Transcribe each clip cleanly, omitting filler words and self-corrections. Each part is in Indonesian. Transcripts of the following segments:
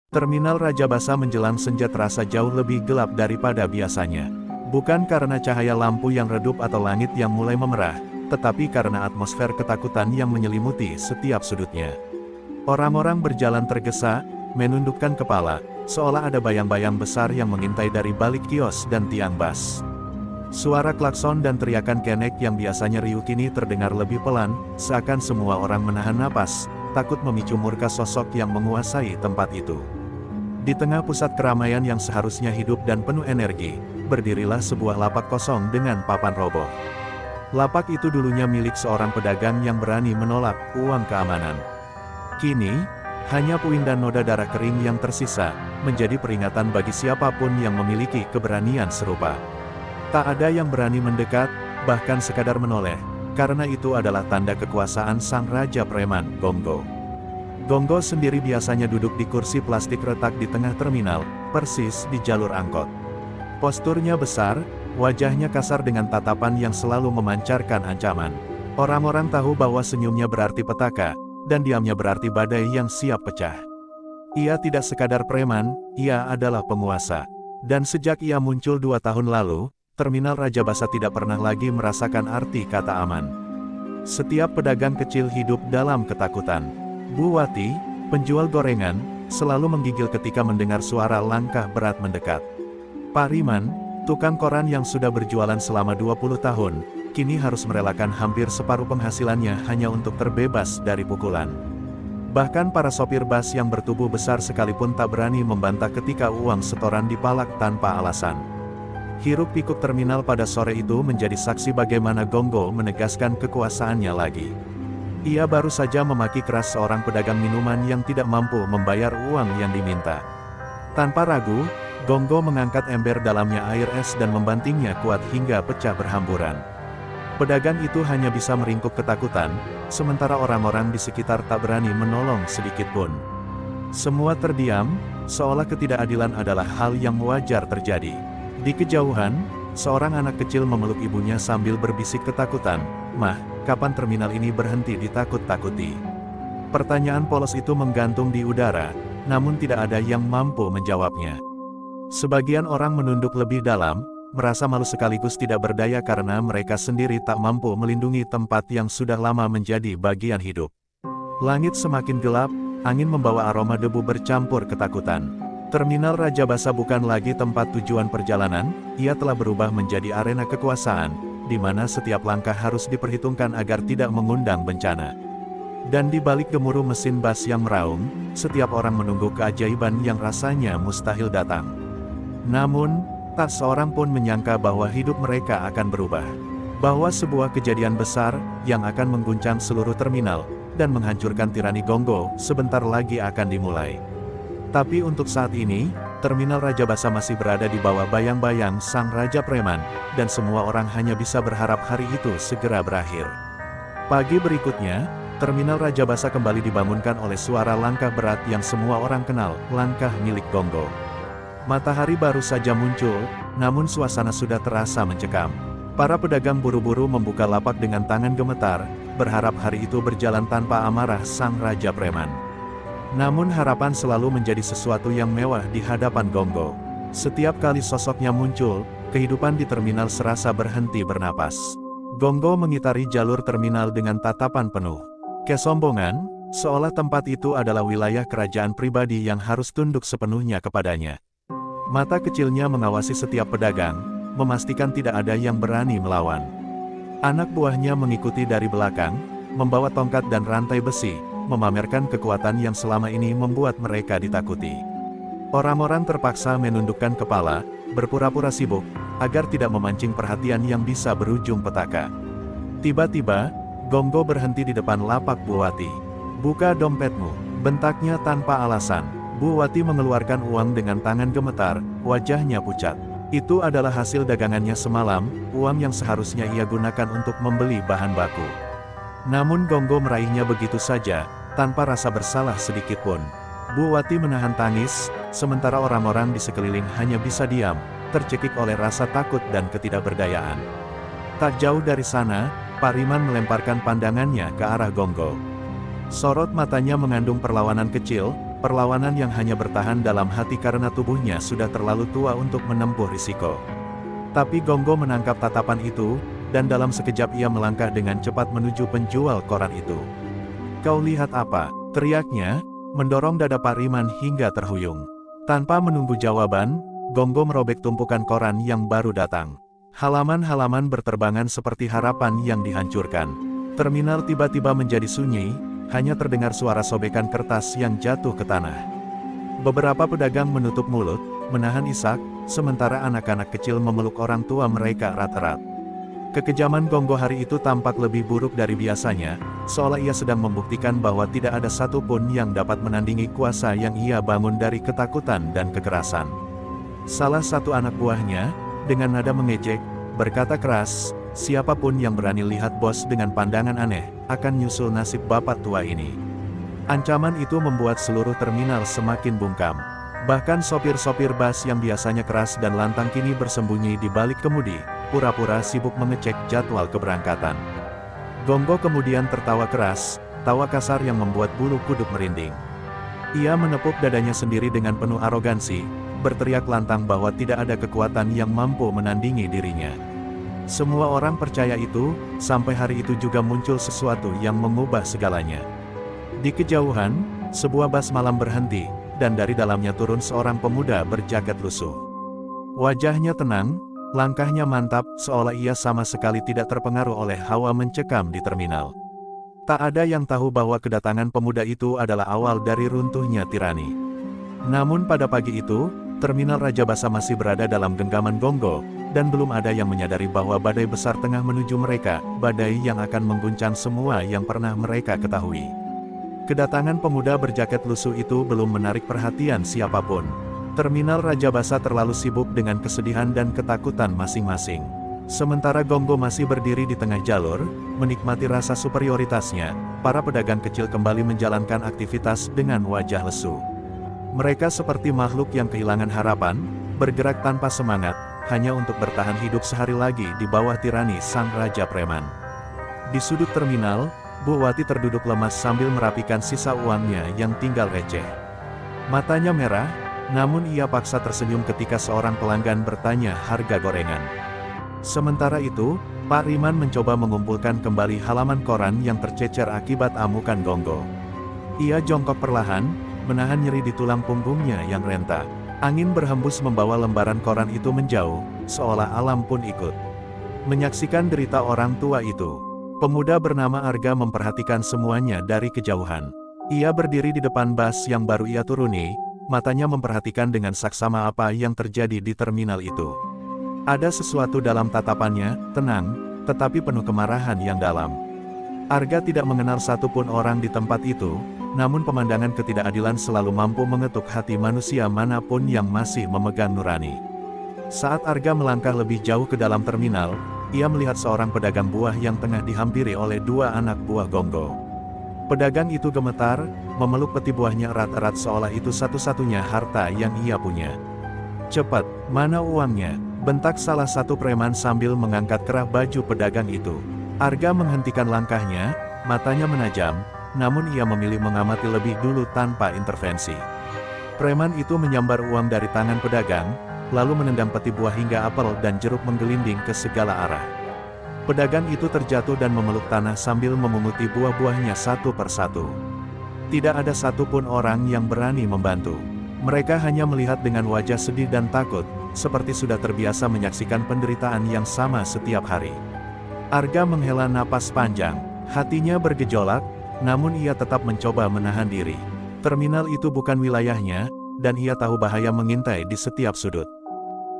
Terminal Raja Basa menjelang senja terasa jauh lebih gelap daripada biasanya. Bukan karena cahaya lampu yang redup atau langit yang mulai memerah, tetapi karena atmosfer ketakutan yang menyelimuti setiap sudutnya. Orang-orang berjalan tergesa, menundukkan kepala, seolah ada bayang-bayang besar yang mengintai dari balik kios dan tiang bas. Suara klakson dan teriakan kenek yang biasanya riuh kini terdengar lebih pelan, seakan semua orang menahan napas, takut memicu murka sosok yang menguasai tempat itu. Di tengah pusat keramaian yang seharusnya hidup dan penuh energi, berdirilah sebuah lapak kosong dengan papan roboh. Lapak itu dulunya milik seorang pedagang yang berani menolak uang keamanan. Kini, hanya puing dan noda darah kering yang tersisa, menjadi peringatan bagi siapapun yang memiliki keberanian serupa. Tak ada yang berani mendekat, bahkan sekadar menoleh, karena itu adalah tanda kekuasaan sang Raja Preman, Gonggo. Gonggo sendiri biasanya duduk di kursi plastik retak di tengah terminal, persis di jalur angkot. Posturnya besar, wajahnya kasar dengan tatapan yang selalu memancarkan ancaman. Orang-orang tahu bahwa senyumnya berarti petaka, dan diamnya berarti badai yang siap pecah. Ia tidak sekadar preman, ia adalah penguasa. Dan sejak ia muncul 2 tahun lalu, Terminal Raja Basa tidak pernah lagi merasakan arti kata aman. Setiap pedagang kecil hidup dalam ketakutan. Bu Wati, penjual gorengan, selalu menggigil ketika mendengar suara langkah berat mendekat. Pak Riman, tukang koran yang sudah berjualan selama 20 tahun, kini harus merelakan hampir separuh penghasilannya hanya untuk terbebas dari pukulan. Bahkan para sopir bas yang bertubuh besar sekalipun tak berani membantah ketika uang setoran dipalak tanpa alasan. Hiruk-pikuk terminal pada sore itu menjadi saksi bagaimana Gonggo menegaskan kekuasaannya lagi. Ia baru saja memaki keras seorang pedagang minuman yang tidak mampu membayar uang yang diminta. Tanpa ragu, Gonggo mengangkat ember dalamnya air es dan membantingnya kuat hingga pecah berhamburan. Pedagang itu hanya bisa meringkuk ketakutan, sementara orang-orang di sekitar tak berani menolong sedikit pun. Semua terdiam, seolah ketidakadilan adalah hal yang wajar terjadi. Di kejauhan, seorang anak kecil memeluk ibunya sambil berbisik ketakutan, "Mah, kapan terminal ini berhenti ditakut-takuti?" Pertanyaan polos itu menggantung di udara, namun tidak ada yang mampu menjawabnya. Sebagian orang menunduk lebih dalam, merasa malu sekaligus tidak berdaya karena mereka sendiri tak mampu melindungi tempat yang sudah lama menjadi bagian hidup. Langit semakin gelap, angin membawa aroma debu bercampur ketakutan. Terminal Raja Basa bukan lagi tempat tujuan perjalanan, ia telah berubah menjadi arena kekuasaan, di mana setiap langkah harus diperhitungkan agar tidak mengundang bencana. Dan di balik gemuruh mesin bas yang meraung, setiap orang menunggu keajaiban yang rasanya mustahil datang. Namun, tak seorang pun menyangka bahwa hidup mereka akan berubah. Bahwa sebuah kejadian besar, yang akan mengguncang seluruh terminal, dan menghancurkan tirani Gonggo, sebentar lagi akan dimulai. Tapi untuk saat ini, Terminal Raja Basa masih berada di bawah bayang-bayang sang Raja Preman, dan semua orang hanya bisa berharap hari itu segera berakhir. Pagi berikutnya, Terminal Raja Basa kembali dibangunkan oleh suara langkah berat yang semua orang kenal, langkah milik Gonggo. Matahari baru saja muncul, namun suasana sudah terasa mencekam. Para pedagang buru-buru membuka lapak dengan tangan gemetar, berharap hari itu berjalan tanpa amarah sang Raja Preman. Namun harapan selalu menjadi sesuatu yang mewah di hadapan Gonggo. Setiap kali sosoknya muncul, kehidupan di terminal serasa berhenti bernapas. Gonggo mengitari jalur terminal dengan tatapan penuh kesombongan, seolah tempat itu adalah wilayah kerajaan pribadi yang harus tunduk sepenuhnya kepadanya. Mata kecilnya mengawasi setiap pedagang, memastikan tidak ada yang berani melawan. Anak buahnya mengikuti dari belakang, membawa tongkat dan rantai besi, memamerkan kekuatan yang selama ini membuat mereka ditakuti. Orang-orang terpaksa menundukkan kepala, berpura-pura sibuk, agar tidak memancing perhatian yang bisa berujung petaka. Tiba-tiba, Gonggo berhenti di depan lapak Bu Wati. "Buka dompetmu," bentaknya tanpa alasan. Bu Wati mengeluarkan uang dengan tangan gemetar, wajahnya pucat. Itu adalah hasil dagangannya semalam, uang yang seharusnya ia gunakan untuk membeli bahan baku. Namun Gonggo meraihnya begitu saja, tanpa rasa bersalah sedikit pun. Bu Wati menahan tangis, sementara orang-orang di sekeliling hanya bisa diam, tercekik oleh rasa takut dan ketidakberdayaan. Tak jauh dari sana, Pak Riman melemparkan pandangannya ke arah Gonggo. Sorot matanya mengandung perlawanan kecil, perlawanan yang hanya bertahan dalam hati karena tubuhnya sudah terlalu tua untuk menempuh risiko. Tapi Gonggo menangkap tatapan itu, dan dalam sekejap ia melangkah dengan cepat menuju penjual koran itu. "Kau lihat apa?" teriaknya, mendorong dada Pak Riman hingga terhuyung. Tanpa menunggu jawaban, Gonggo merobek tumpukan koran yang baru datang. Halaman-halaman berterbangan seperti harapan yang dihancurkan. Terminal tiba-tiba menjadi sunyi, hanya terdengar suara sobekan kertas yang jatuh ke tanah. Beberapa pedagang menutup mulut, menahan isak, sementara anak-anak kecil memeluk orang tua mereka erat-erat. Kekejaman Gonggo hari itu tampak lebih buruk dari biasanya, seolah ia sedang membuktikan bahwa tidak ada satupun yang dapat menandingi kuasa yang ia bangun dari ketakutan dan kekerasan. Salah satu anak buahnya, dengan nada mengejek, berkata keras, "Siapapun yang berani lihat bos dengan pandangan aneh, akan nyusul nasib bapak tua ini." Ancaman itu membuat seluruh terminal semakin bungkam. Bahkan sopir-sopir bus yang biasanya keras dan lantang kini bersembunyi di balik kemudi, pura-pura sibuk mengecek jadwal keberangkatan. Gonggo kemudian tertawa keras, tawa kasar yang membuat bulu kuduk merinding. Ia menepuk dadanya sendiri dengan penuh arogansi, berteriak lantang bahwa tidak ada kekuatan yang mampu menandingi dirinya. Semua orang percaya itu, sampai hari itu juga muncul sesuatu yang mengubah segalanya. Di kejauhan, sebuah bus malam berhenti, dan dari dalamnya turun seorang pemuda berjaket lusuh. Wajahnya tenang, langkahnya mantap, seolah ia sama sekali tidak terpengaruh oleh hawa mencekam di terminal. Tak ada yang tahu bahwa kedatangan pemuda itu adalah awal dari runtuhnya tirani. Namun pada pagi itu, terminal Raja Basa masih berada dalam genggaman Gonggo, dan belum ada yang menyadari bahwa badai besar tengah menuju mereka, badai yang akan mengguncang semua yang pernah mereka ketahui. Kedatangan pemuda berjaket lusuh itu belum menarik perhatian siapapun. Terminal Raja Basa terlalu sibuk dengan kesedihan dan ketakutan masing-masing. Sementara Gonggo masih berdiri di tengah jalur, menikmati rasa superioritasnya, para pedagang kecil kembali menjalankan aktivitas dengan wajah lesu. Mereka seperti makhluk yang kehilangan harapan, bergerak tanpa semangat, hanya untuk bertahan hidup sehari lagi di bawah tirani sang Raja Preman. Di sudut terminal, Bu Wati terduduk lemas sambil merapikan sisa uangnya yang tinggal receh. Matanya merah, namun ia paksa tersenyum ketika seorang pelanggan bertanya harga gorengan. Sementara itu, Pak Riman mencoba mengumpulkan kembali halaman koran yang tercecer akibat amukan Gonggo. Ia jongkok perlahan, menahan nyeri di tulang punggungnya yang renta. Angin berhembus membawa lembaran koran itu menjauh, seolah alam pun ikut menyaksikan derita orang tua itu. Pemuda bernama Arga memperhatikan semuanya dari kejauhan. Ia berdiri di depan bus yang baru ia turuni, matanya memperhatikan dengan saksama apa yang terjadi di terminal itu. Ada sesuatu dalam tatapannya, tenang, tetapi penuh kemarahan yang dalam. Arga tidak mengenal satupun orang di tempat itu, namun pemandangan ketidakadilan selalu mampu mengetuk hati manusia manapun yang masih memegang nurani. Saat Arga melangkah lebih jauh ke dalam terminal, ia melihat seorang pedagang buah yang tengah dihampiri oleh dua anak buah Gonggo. Pedagang itu gemetar, memeluk peti buahnya erat-erat seolah itu satu-satunya harta yang ia punya. "Cepat, mana uangnya?" bentak salah satu preman sambil mengangkat kerah baju pedagang itu. Arga menghentikan langkahnya, matanya menajam, namun ia memilih mengamati lebih dulu tanpa intervensi. Preman itu menyambar uang dari tangan pedagang, lalu menendang peti buah hingga apel dan jeruk menggelinding ke segala arah. Pedagang itu terjatuh dan memeluk tanah sambil memunguti buah-buahnya satu persatu. Tidak ada satupun orang yang berani membantu. Mereka hanya melihat dengan wajah sedih dan takut, seperti sudah terbiasa menyaksikan penderitaan yang sama setiap hari. Arga menghela napas panjang, hatinya bergejolak, namun ia tetap mencoba menahan diri. Terminal itu bukan wilayahnya, dan ia tahu bahaya mengintai di setiap sudut.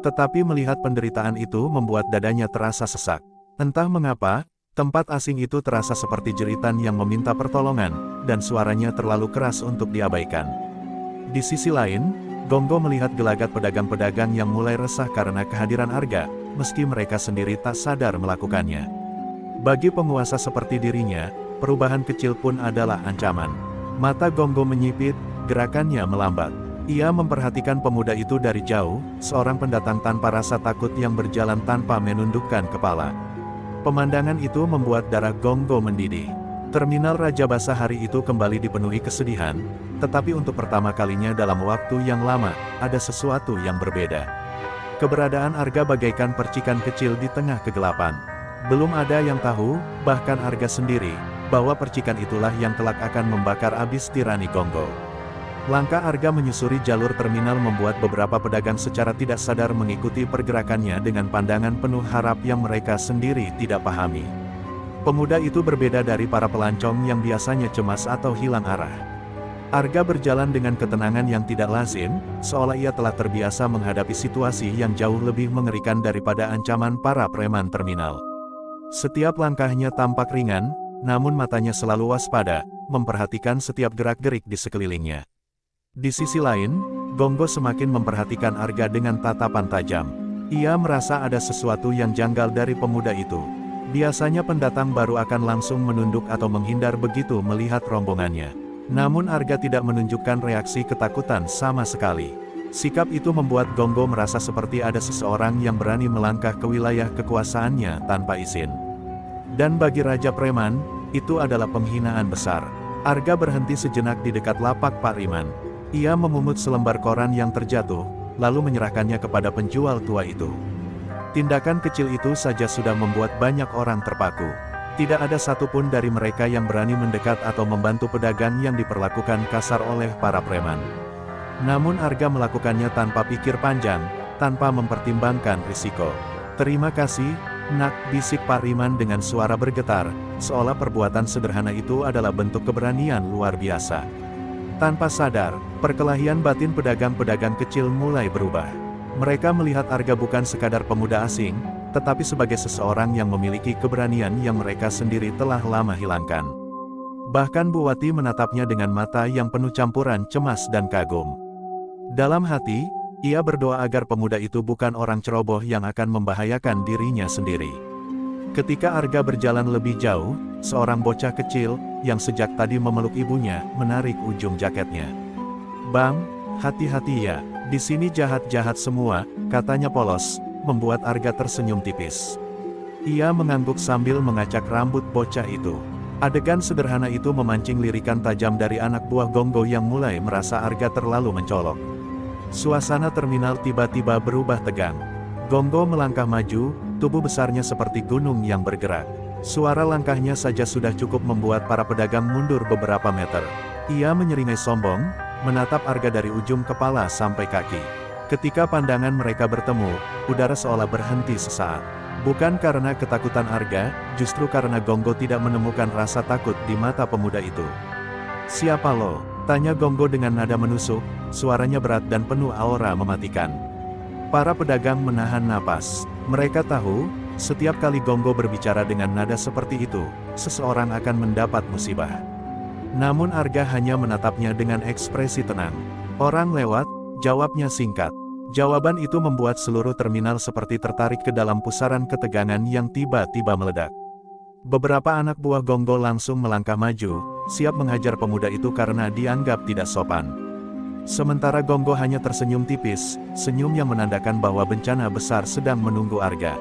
Tetapi melihat penderitaan itu membuat dadanya terasa sesak. Entah mengapa, tempat asing itu terasa seperti jeritan yang meminta pertolongan, dan suaranya terlalu keras untuk diabaikan. Di sisi lain, Gonggo melihat gelagat pedagang-pedagang yang mulai resah karena kehadiran Arga, meski mereka sendiri tak sadar melakukannya. Bagi penguasa seperti dirinya, perubahan kecil pun adalah ancaman. Mata Gonggo menyipit, gerakannya melambat. Ia memperhatikan pemuda itu dari jauh, seorang pendatang tanpa rasa takut yang berjalan tanpa menundukkan kepala. Pemandangan itu membuat darah Gonggo mendidih. Terminal Raja Basa hari itu kembali dipenuhi kesedihan, tetapi untuk pertama kalinya dalam waktu yang lama, ada sesuatu yang berbeda. Keberadaan Arga bagaikan percikan kecil di tengah kegelapan. Belum ada yang tahu, bahkan Arga sendiri, bahwa percikan itulah yang kelak akan membakar abis tirani Gonggo. Langkah Arga menyusuri jalur terminal membuat beberapa pedagang secara tidak sadar mengikuti pergerakannya dengan pandangan penuh harap yang mereka sendiri tidak pahami. Pemuda itu berbeda dari para pelancong yang biasanya cemas atau hilang arah. Arga berjalan dengan ketenangan yang tidak lazim, seolah ia telah terbiasa menghadapi situasi yang jauh lebih mengerikan daripada ancaman para preman terminal. Setiap langkahnya tampak ringan, namun matanya selalu waspada, memperhatikan setiap gerak-gerik di sekelilingnya. Di sisi lain, Gonggo semakin memperhatikan Arga dengan tatapan tajam. Ia merasa ada sesuatu yang janggal dari pemuda itu. Biasanya pendatang baru akan langsung menunduk atau menghindar begitu melihat rombongannya. Namun Arga tidak menunjukkan reaksi ketakutan sama sekali. Sikap itu membuat Gonggo merasa seperti ada seseorang yang berani melangkah ke wilayah kekuasaannya tanpa izin. Dan bagi Raja Preman, itu adalah penghinaan besar. Arga berhenti sejenak di dekat lapak Pak Riman. Ia memungut selembar koran yang terjatuh, lalu menyerahkannya kepada penjual tua itu. Tindakan kecil itu saja sudah membuat banyak orang terpaku. Tidak ada satupun dari mereka yang berani mendekat atau membantu pedagang yang diperlakukan kasar oleh para preman. Namun Arga melakukannya tanpa pikir panjang, tanpa mempertimbangkan risiko. "Terima kasih, Nak," bisik Pak Riman dengan suara bergetar, seolah perbuatan sederhana itu adalah bentuk keberanian luar biasa. Tanpa sadar, perkelahian batin pedagang-pedagang kecil mulai berubah. Mereka melihat Arga bukan sekadar pemuda asing, tetapi sebagai seseorang yang memiliki keberanian yang mereka sendiri telah lama hilangkan. Bahkan Bu Wati menatapnya dengan mata yang penuh campuran cemas dan kagum. Dalam hati, ia berdoa agar pemuda itu bukan orang ceroboh yang akan membahayakan dirinya sendiri. Ketika Arga berjalan lebih jauh, seorang bocah kecil, yang sejak tadi memeluk ibunya, menarik ujung jaketnya. "Bang, hati-hati ya. Di sini jahat-jahat semua," katanya polos, membuat Arga tersenyum tipis. Ia mengangguk sambil mengacak rambut bocah itu. Adegan sederhana itu memancing lirikan tajam dari anak buah Gonggo yang mulai merasa Arga terlalu mencolok. Suasana terminal tiba-tiba berubah tegang. Gonggo melangkah maju, tubuh besarnya seperti gunung yang bergerak. Suara langkahnya saja sudah cukup membuat para pedagang mundur beberapa meter. Ia menyeringai sombong, menatap Arga dari ujung kepala sampai kaki. Ketika pandangan mereka bertemu, udara seolah berhenti sesaat. Bukan karena ketakutan Arga, justru karena Gonggo tidak menemukan rasa takut di mata pemuda itu. "Siapa lo?" tanya Gonggo dengan nada menusuk, suaranya berat dan penuh aura mematikan. Para pedagang menahan napas. Mereka tahu, setiap kali Gonggo berbicara dengan nada seperti itu, seseorang akan mendapat musibah. Namun Arga hanya menatapnya dengan ekspresi tenang. "Orang lewat," jawabnya singkat. Jawaban itu membuat seluruh terminal seperti tertarik ke dalam pusaran ketegangan yang tiba-tiba meledak. Beberapa anak buah Gonggo langsung melangkah maju, siap menghajar pemuda itu karena dianggap tidak sopan. Sementara Gonggo hanya tersenyum tipis, senyum yang menandakan bahwa bencana besar sedang menunggu Arga.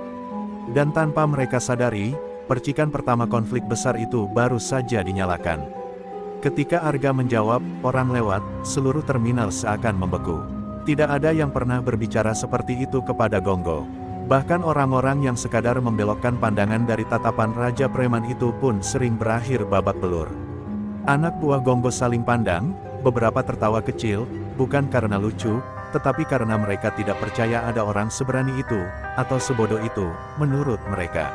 Dan tanpa mereka sadari, percikan pertama konflik besar itu baru saja dinyalakan. Ketika Arga menjawab, "Orang lewat," seluruh terminal seakan membeku. Tidak ada yang pernah berbicara seperti itu kepada Gonggo. Bahkan orang-orang yang sekadar membelokkan pandangan dari tatapan Raja Preman itu pun sering berakhir babak belur. Anak buah Gonggo saling pandang, beberapa tertawa kecil, bukan karena lucu, tetapi karena mereka tidak percaya ada orang seberani itu, atau sebodoh itu, menurut mereka.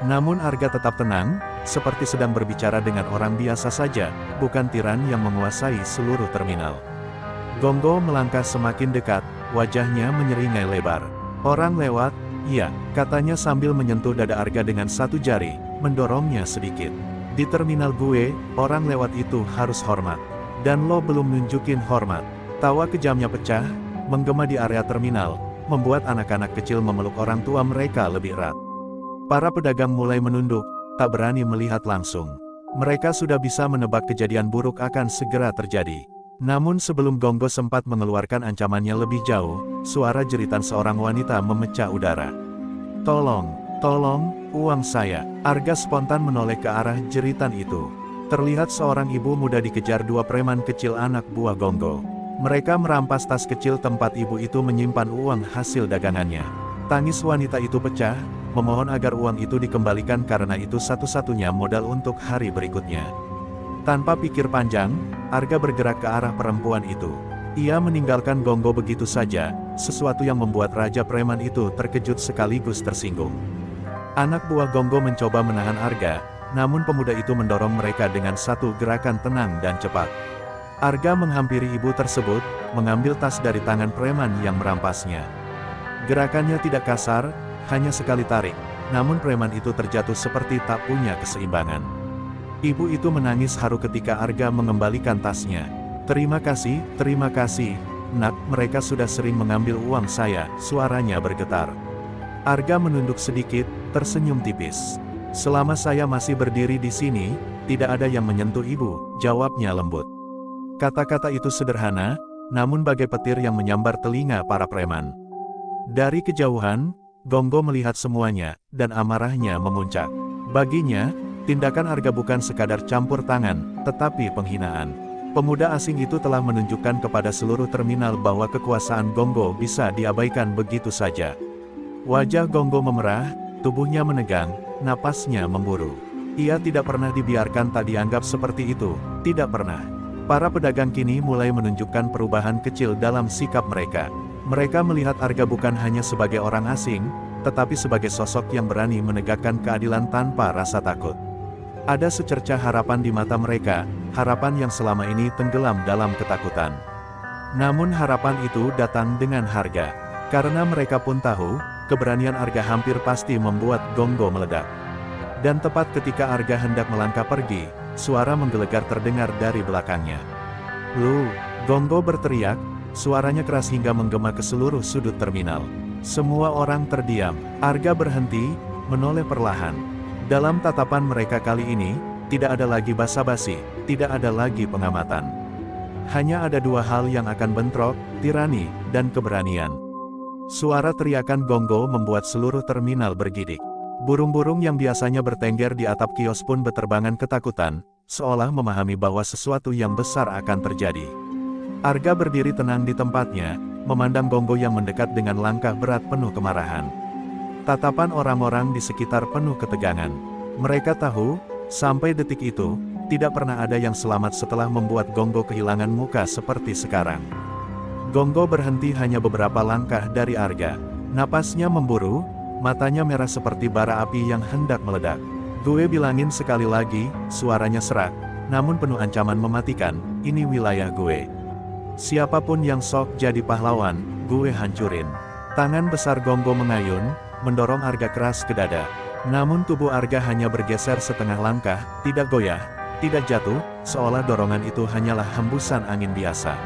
Namun Arga tetap tenang, seperti sedang berbicara dengan orang biasa saja, bukan tiran yang menguasai seluruh terminal. Gonggo melangkah semakin dekat, wajahnya menyeringai lebar. "Orang lewat?" "Iya," katanya sambil menyentuh dada Arga dengan satu jari, mendorongnya sedikit. "Di terminal gue, orang lewat itu harus hormat. Dan lo belum nunjukin hormat." Tawa kejamnya pecah, menggema di area terminal, membuat anak-anak kecil memeluk orang tua mereka lebih erat. Para pedagang mulai menunduk, tak berani melihat langsung. Mereka sudah bisa menebak kejadian buruk akan segera terjadi. Namun sebelum Gonggo sempat mengeluarkan ancamannya lebih jauh, suara jeritan seorang wanita memecah udara. "Tolong, tolong, uang saya!" Arga spontan menoleh ke arah jeritan itu. Terlihat seorang ibu muda dikejar dua preman kecil anak buah Gonggo. Mereka merampas tas kecil tempat ibu itu menyimpan uang hasil dagangannya. Tangis wanita itu pecah, memohon agar uang itu dikembalikan karena itu satu-satunya modal untuk hari berikutnya. Tanpa pikir panjang, Arga bergerak ke arah perempuan itu. Ia meninggalkan Gonggo begitu saja, sesuatu yang membuat Raja Preman itu terkejut sekaligus tersinggung. Anak buah Gonggo mencoba menahan Arga, namun pemuda itu mendorong mereka dengan satu gerakan tenang dan cepat. Arga menghampiri ibu tersebut, mengambil tas dari tangan preman yang merampasnya. Gerakannya tidak kasar, hanya sekali tarik, namun preman itu terjatuh seperti tak punya keseimbangan. Ibu itu menangis haru ketika Arga mengembalikan tasnya. Terima kasih, nak, mereka sudah sering mengambil uang saya, suaranya bergetar. Arga menunduk sedikit, tersenyum tipis. Selama saya masih berdiri di sini, tidak ada yang menyentuh ibu, jawabnya lembut. Kata-kata itu sederhana, namun bagai petir yang menyambar telinga para preman. Dari kejauhan, Gonggo melihat semuanya, dan amarahnya memuncak. Baginya, tindakan Arga bukan sekadar campur tangan, tetapi penghinaan. Pemuda asing itu telah menunjukkan kepada seluruh terminal bahwa kekuasaan Gonggo bisa diabaikan begitu saja. Wajah Gonggo memerah, tubuhnya menegang, napasnya memburu. Ia tidak pernah dibiarkan tak dianggap seperti itu, tidak pernah. Para pedagang kini mulai menunjukkan perubahan kecil dalam sikap mereka. Mereka melihat Arga bukan hanya sebagai orang asing, tetapi sebagai sosok yang berani menegakkan keadilan tanpa rasa takut. Ada secercah harapan di mata mereka, harapan yang selama ini tenggelam dalam ketakutan. Namun harapan itu datang dengan harga. Karena mereka pun tahu, keberanian Arga hampir pasti membuat Gonggo meledak. Dan tepat ketika Arga hendak melangkah pergi, suara menggelegar terdengar dari belakangnya. "Lu!" Gonggo berteriak, suaranya keras hingga menggema ke seluruh sudut terminal. Semua orang terdiam. Arga berhenti, menoleh perlahan. Dalam tatapan mereka kali ini, tidak ada lagi basa-basi, tidak ada lagi pengamatan. Hanya ada dua hal yang akan bentrok, tirani, dan keberanian. Suara teriakan Gonggo membuat seluruh terminal bergidik. Burung-burung yang biasanya bertengger di atap kios pun beterbangan ketakutan, seolah memahami bahwa sesuatu yang besar akan terjadi. Arga berdiri tenang di tempatnya, memandang Gonggo yang mendekat dengan langkah berat penuh kemarahan. Tatapan orang-orang di sekitar penuh ketegangan. Mereka tahu, sampai detik itu, tidak pernah ada yang selamat setelah membuat Gonggo kehilangan muka seperti sekarang. Gonggo berhenti hanya beberapa langkah dari Arga. Napasnya memburu, matanya merah seperti bara api yang hendak meledak. "Gue bilangin sekali lagi," suaranya serak, namun penuh ancaman mematikan, "ini wilayah gue. Siapapun yang sok jadi pahlawan, gue hancurin." Tangan besar Gonggo mengayun, mendorong Arga keras ke dada. Namun tubuh Arga hanya bergeser setengah langkah, tidak goyah, tidak jatuh, seolah dorongan itu hanyalah hembusan angin biasa.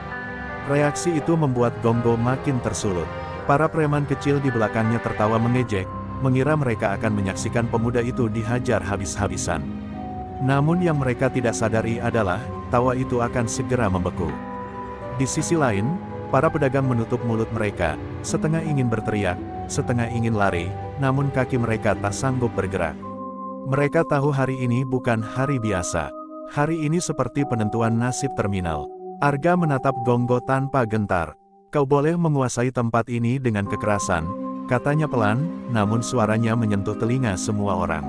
Reaksi itu membuat Gonggo makin tersulut. Para preman kecil di belakangnya tertawa mengejek, mengira mereka akan menyaksikan pemuda itu dihajar habis-habisan. Namun yang mereka tidak sadari adalah, tawa itu akan segera membeku. Di sisi lain, para pedagang menutup mulut mereka, setengah ingin berteriak, setengah ingin lari, namun kaki mereka tak sanggup bergerak. Mereka tahu hari ini bukan hari biasa. Hari ini seperti penentuan nasib terminal. Arga menatap Gonggo tanpa gentar. "Kau boleh menguasai tempat ini dengan kekerasan," katanya pelan, namun suaranya menyentuh telinga semua orang.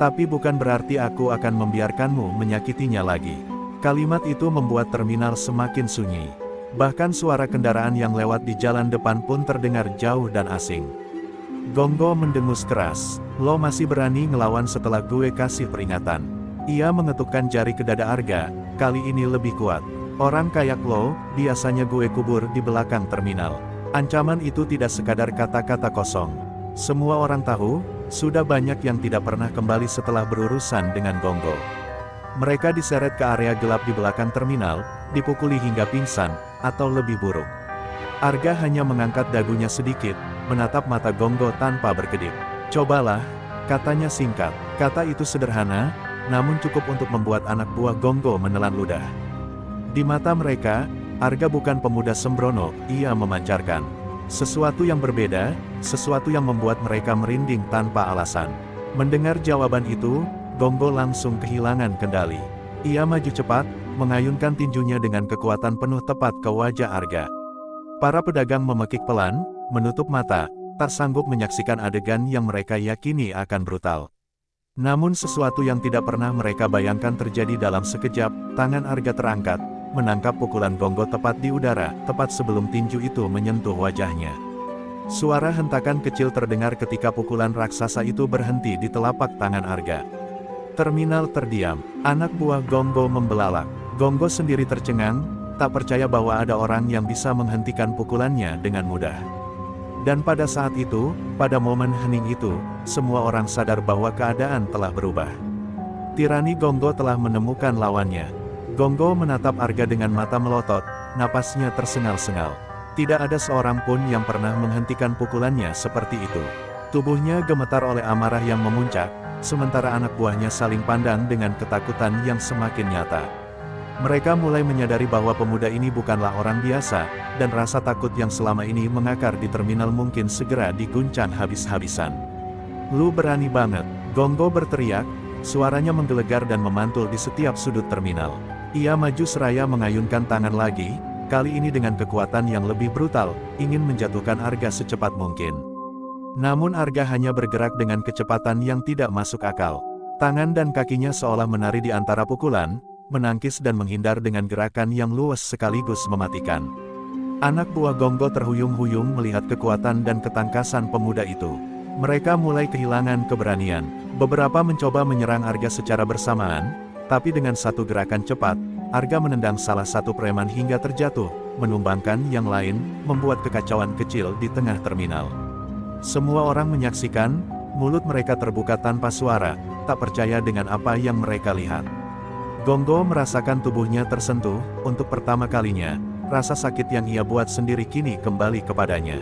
"Tapi bukan berarti aku akan membiarkanmu menyakitinya lagi." Kalimat itu membuat terminal semakin sunyi. Bahkan suara kendaraan yang lewat di jalan depan pun terdengar jauh dan asing. Gonggo mendengus keras. "Lo masih berani ngelawan setelah gue kasih peringatan." Ia mengetukkan jari ke dada Arga, "Kali ini lebih kuat. Orang kayak lo, biasanya gue kubur di belakang terminal." Ancaman itu tidak sekadar kata-kata kosong. Semua orang tahu, sudah banyak yang tidak pernah kembali setelah berurusan dengan Gonggo. Mereka diseret ke area gelap di belakang terminal, dipukuli hingga pingsan, atau lebih buruk. Arga hanya mengangkat dagunya sedikit, menatap mata Gonggo tanpa berkedip. "Cobalah," katanya singkat. Kata itu sederhana, namun cukup untuk membuat anak buah Gonggo menelan ludah. Di mata mereka, Arga bukan pemuda sembrono, ia memancarkan sesuatu yang berbeda, sesuatu yang membuat mereka merinding tanpa alasan. Mendengar jawaban itu, Gonggo langsung kehilangan kendali. Ia maju cepat, mengayunkan tinjunya dengan kekuatan penuh tepat ke wajah Arga. Para pedagang memekik pelan, menutup mata, tak sanggup menyaksikan adegan yang mereka yakini akan brutal. Namun sesuatu yang tidak pernah mereka bayangkan terjadi dalam sekejap, tangan Arga terangkat, menangkap pukulan Gonggo tepat di udara, tepat sebelum tinju itu menyentuh wajahnya. Suara hentakan kecil terdengar ketika pukulan raksasa itu berhenti di telapak tangan Arga. Terminal terdiam, anak buah Gonggo membelalak. Gonggo sendiri tercengang, tak percaya bahwa ada orang yang bisa menghentikan pukulannya dengan mudah. Dan pada saat itu, pada momen hening itu, semua orang sadar bahwa keadaan telah berubah. Tirani Gonggo telah menemukan lawannya. Gonggo menatap Arga dengan mata melotot, napasnya tersengal-sengal. Tidak ada seorang pun yang pernah menghentikan pukulannya seperti itu. Tubuhnya gemetar oleh amarah yang memuncak, sementara anak buahnya saling pandang dengan ketakutan yang semakin nyata. Mereka mulai menyadari bahwa pemuda ini bukanlah orang biasa, dan rasa takut yang selama ini mengakar di terminal mungkin segera diguncang habis-habisan. "Lu berani banget," Gonggo berteriak, suaranya menggelegar dan memantul di setiap sudut terminal. Ia maju seraya mengayunkan tangan lagi, kali ini dengan kekuatan yang lebih brutal, ingin menjatuhkan Arga secepat mungkin. Namun Arga hanya bergerak dengan kecepatan yang tidak masuk akal. Tangan dan kakinya seolah menari di antara pukulan, menangkis dan menghindar dengan gerakan yang luwes sekaligus mematikan. Anak buah Gonggo terhuyung-huyung melihat kekuatan dan ketangkasan pemuda itu. Mereka mulai kehilangan keberanian. Beberapa mencoba menyerang Arga secara bersamaan, tapi dengan satu gerakan cepat, Arga menendang salah satu preman hingga terjatuh, menumbangkan yang lain, membuat kekacauan kecil di tengah terminal. Semua orang menyaksikan, mulut mereka terbuka tanpa suara, tak percaya dengan apa yang mereka lihat. Gonggo merasakan tubuhnya tersentuh, untuk pertama kalinya, rasa sakit yang ia buat sendiri kini kembali kepadanya.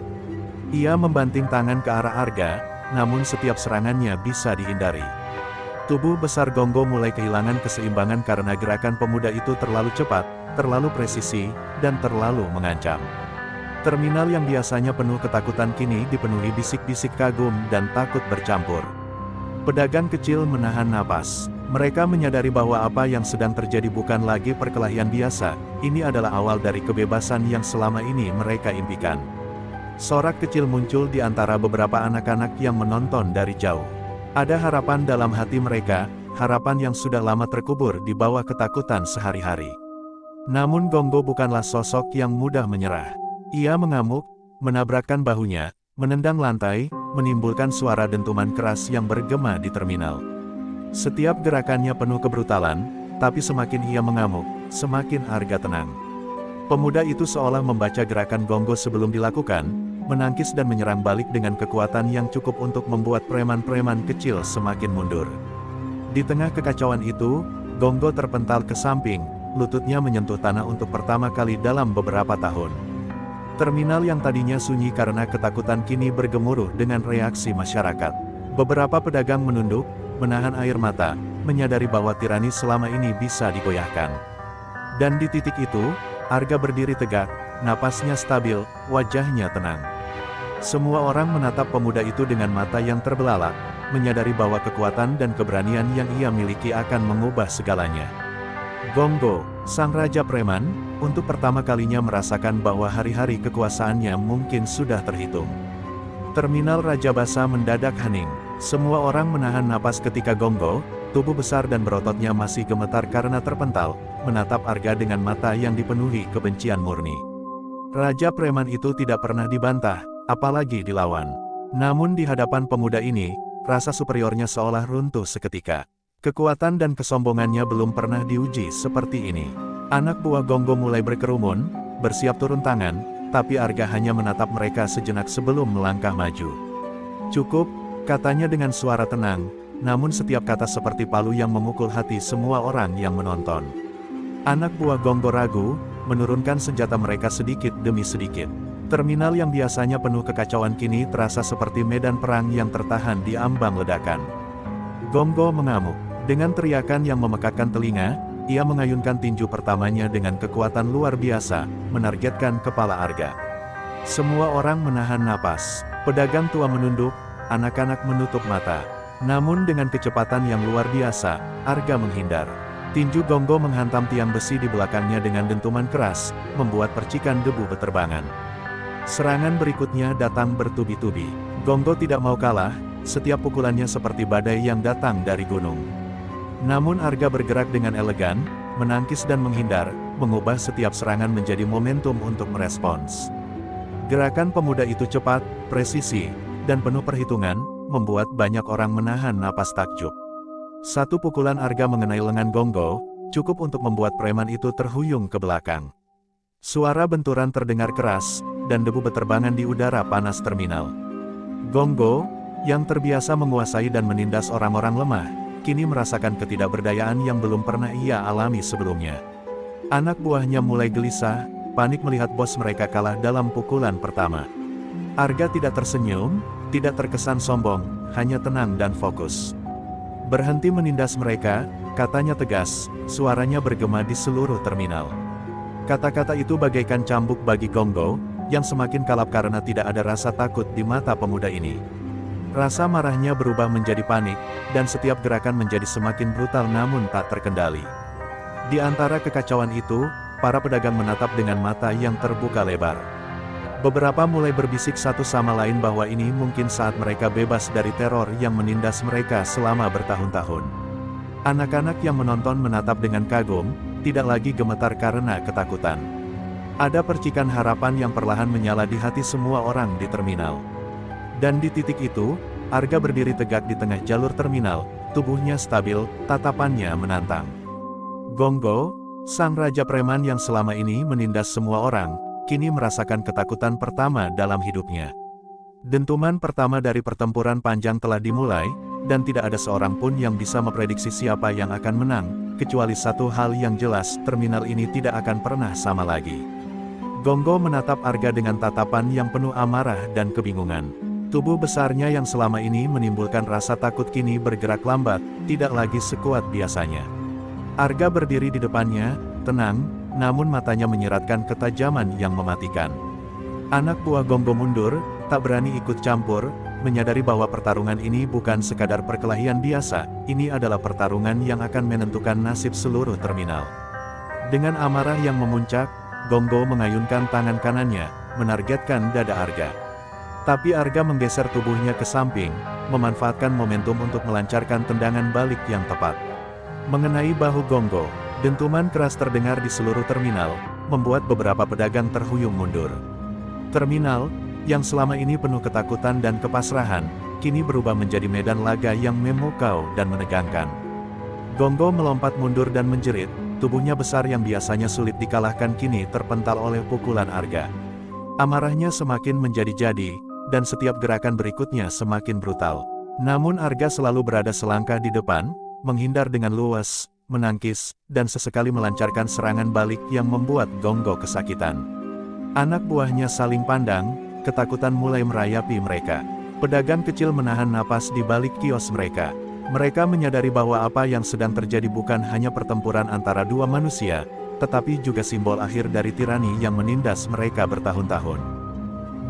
Ia membanting tangan ke arah Arga, namun setiap serangannya bisa dihindari. Tubuh besar Gonggo mulai kehilangan keseimbangan karena gerakan pemuda itu terlalu cepat, terlalu presisi, dan terlalu mengancam. Terminal yang biasanya penuh ketakutan kini dipenuhi bisik-bisik kagum dan takut bercampur. Pedagang kecil menahan napas. Mereka menyadari bahwa apa yang sedang terjadi bukan lagi perkelahian biasa, ini adalah awal dari kebebasan yang selama ini mereka impikan. Sorak kecil muncul di antara beberapa anak-anak yang menonton dari jauh. Ada harapan dalam hati mereka, harapan yang sudah lama terkubur di bawah ketakutan sehari-hari. Namun Gonggo bukanlah sosok yang mudah menyerah. Ia mengamuk, menabrakkan bahunya, menendang lantai, menimbulkan suara dentuman keras yang bergema di terminal. Setiap gerakannya penuh kebrutalan, tapi semakin ia mengamuk, semakin Arga tenang. Pemuda itu seolah membaca gerakan Gonggo sebelum dilakukan, menangkis dan menyerang balik dengan kekuatan yang cukup untuk membuat preman-preman kecil semakin mundur. Di tengah kekacauan itu, Gonggo terpental ke samping, lututnya menyentuh tanah untuk pertama kali dalam beberapa tahun. Terminal yang tadinya sunyi karena ketakutan kini bergemuruh dengan reaksi masyarakat. Beberapa pedagang menunduk, menahan air mata, menyadari bahwa tirani selama ini bisa digoyahkan. Dan di titik itu, Arga berdiri tegak, napasnya stabil, wajahnya tenang. Semua orang menatap pemuda itu dengan mata yang terbelalak, menyadari bahwa kekuatan dan keberanian yang ia miliki akan mengubah segalanya. Gonggo, sang raja preman, untuk pertama kalinya merasakan bahwa hari-hari kekuasaannya mungkin sudah terhitung. Terminal Raja Basa mendadak hening. Semua orang menahan napas ketika Gonggo, tubuh besar dan berototnya masih gemetar karena terpental, menatap Arga dengan mata yang dipenuhi kebencian murni. Raja preman itu tidak pernah dibantah, apalagi dilawan. Namun di hadapan pemuda ini, rasa superiornya seolah runtuh seketika. Kekuatan dan kesombongannya belum pernah diuji seperti ini. Anak buah Gonggo mulai berkerumun, bersiap turun tangan, tapi Arga hanya menatap mereka sejenak sebelum melangkah maju. "Cukup," katanya dengan suara tenang, namun setiap kata seperti palu yang memukul hati semua orang yang menonton. Anak buah Gonggo ragu, menurunkan senjata mereka sedikit demi sedikit. Terminal yang biasanya penuh kekacauan kini terasa seperti medan perang yang tertahan di ambang ledakan. Gonggo mengamuk. Dengan teriakan yang memekakkan telinga, ia mengayunkan tinju pertamanya dengan kekuatan luar biasa, menargetkan kepala Arga. Semua orang menahan napas. Pedagang tua menunduk, anak-anak menutup mata. Namun dengan kecepatan yang luar biasa, Arga menghindar. Tinju Gonggo menghantam tiang besi di belakangnya dengan dentuman keras, membuat percikan debu beterbangan. Serangan berikutnya datang bertubi-tubi. Gonggo tidak mau kalah, setiap pukulannya seperti badai yang datang dari gunung. Namun Arga bergerak dengan elegan, menangkis dan menghindar, mengubah setiap serangan menjadi momentum untuk merespons. Gerakan pemuda itu cepat, presisi, dan penuh perhitungan, membuat banyak orang menahan napas takjub. Satu pukulan Arga mengenai lengan Gonggo, cukup untuk membuat preman itu terhuyung ke belakang. Suara benturan terdengar keras, dan debu beterbangan di udara panas terminal. Gonggo, yang terbiasa menguasai dan menindas orang-orang lemah, kini merasakan ketidakberdayaan yang belum pernah ia alami sebelumnya. Anak buahnya mulai gelisah, panik melihat bos mereka kalah dalam pukulan pertama. Arga tidak tersenyum, tidak terkesan sombong, hanya tenang dan fokus. Berhenti menindas mereka, katanya tegas, suaranya bergema di seluruh terminal. Kata-kata itu bagaikan cambuk bagi Gonggo, yang semakin kalap karena tidak ada rasa takut di mata pemuda ini. Rasa marahnya berubah menjadi panik, dan setiap gerakan menjadi semakin brutal namun tak terkendali. Di antara kekacauan itu, para pedagang menatap dengan mata yang terbuka lebar. Beberapa mulai berbisik satu sama lain bahwa ini mungkin saat mereka bebas dari teror yang menindas mereka selama bertahun-tahun. Anak-anak yang menonton menatap dengan kagum, tidak lagi gemetar karena ketakutan. Ada percikan harapan yang perlahan menyala di hati semua orang di terminal. Dan di titik itu, Arga berdiri tegak di tengah jalur terminal, tubuhnya stabil, tatapannya menantang. Gonggo, sang raja preman yang selama ini menindas semua orang, kini merasakan ketakutan pertama dalam hidupnya. Dentuman pertama dari pertempuran panjang telah dimulai, dan tidak ada seorang pun yang bisa memprediksi siapa yang akan menang, kecuali satu hal yang jelas, terminal ini tidak akan pernah sama lagi. Gonggo menatap Arga dengan tatapan yang penuh amarah dan kebingungan. Tubuh besarnya yang selama ini menimbulkan rasa takut kini bergerak lambat, tidak lagi sekuat biasanya. Arga berdiri di depannya, tenang, namun matanya menyiratkan ketajaman yang mematikan. Anak buah Gonggo mundur, tak berani ikut campur, menyadari bahwa pertarungan ini bukan sekadar perkelahian biasa, ini adalah pertarungan yang akan menentukan nasib seluruh terminal. Dengan amarah yang memuncak, Gonggo mengayunkan tangan kanannya, menargetkan dada Arga. Tapi Arga menggeser tubuhnya ke samping, memanfaatkan momentum untuk melancarkan tendangan balik yang tepat. Mengenai bahu Gonggo, dentuman keras terdengar di seluruh terminal, membuat beberapa pedagang terhuyung mundur. Terminal, yang selama ini penuh ketakutan dan kepasrahan, kini berubah menjadi medan laga yang memukau dan menegangkan. Gonggo melompat mundur dan menjerit, tubuhnya besar yang biasanya sulit dikalahkan kini terpental oleh pukulan Arga. Amarahnya semakin menjadi-jadi, dan setiap gerakan berikutnya semakin brutal. Namun Arga selalu berada selangkah di depan, menghindar dengan luwes, menangkis, dan sesekali melancarkan serangan balik yang membuat Gonggo kesakitan. Anak buahnya saling pandang, ketakutan mulai merayapi mereka. Pedagang kecil menahan napas di balik kios mereka. Mereka menyadari bahwa apa yang sedang terjadi bukan hanya pertempuran antara dua manusia, tetapi juga simbol akhir dari tirani yang menindas mereka bertahun-tahun.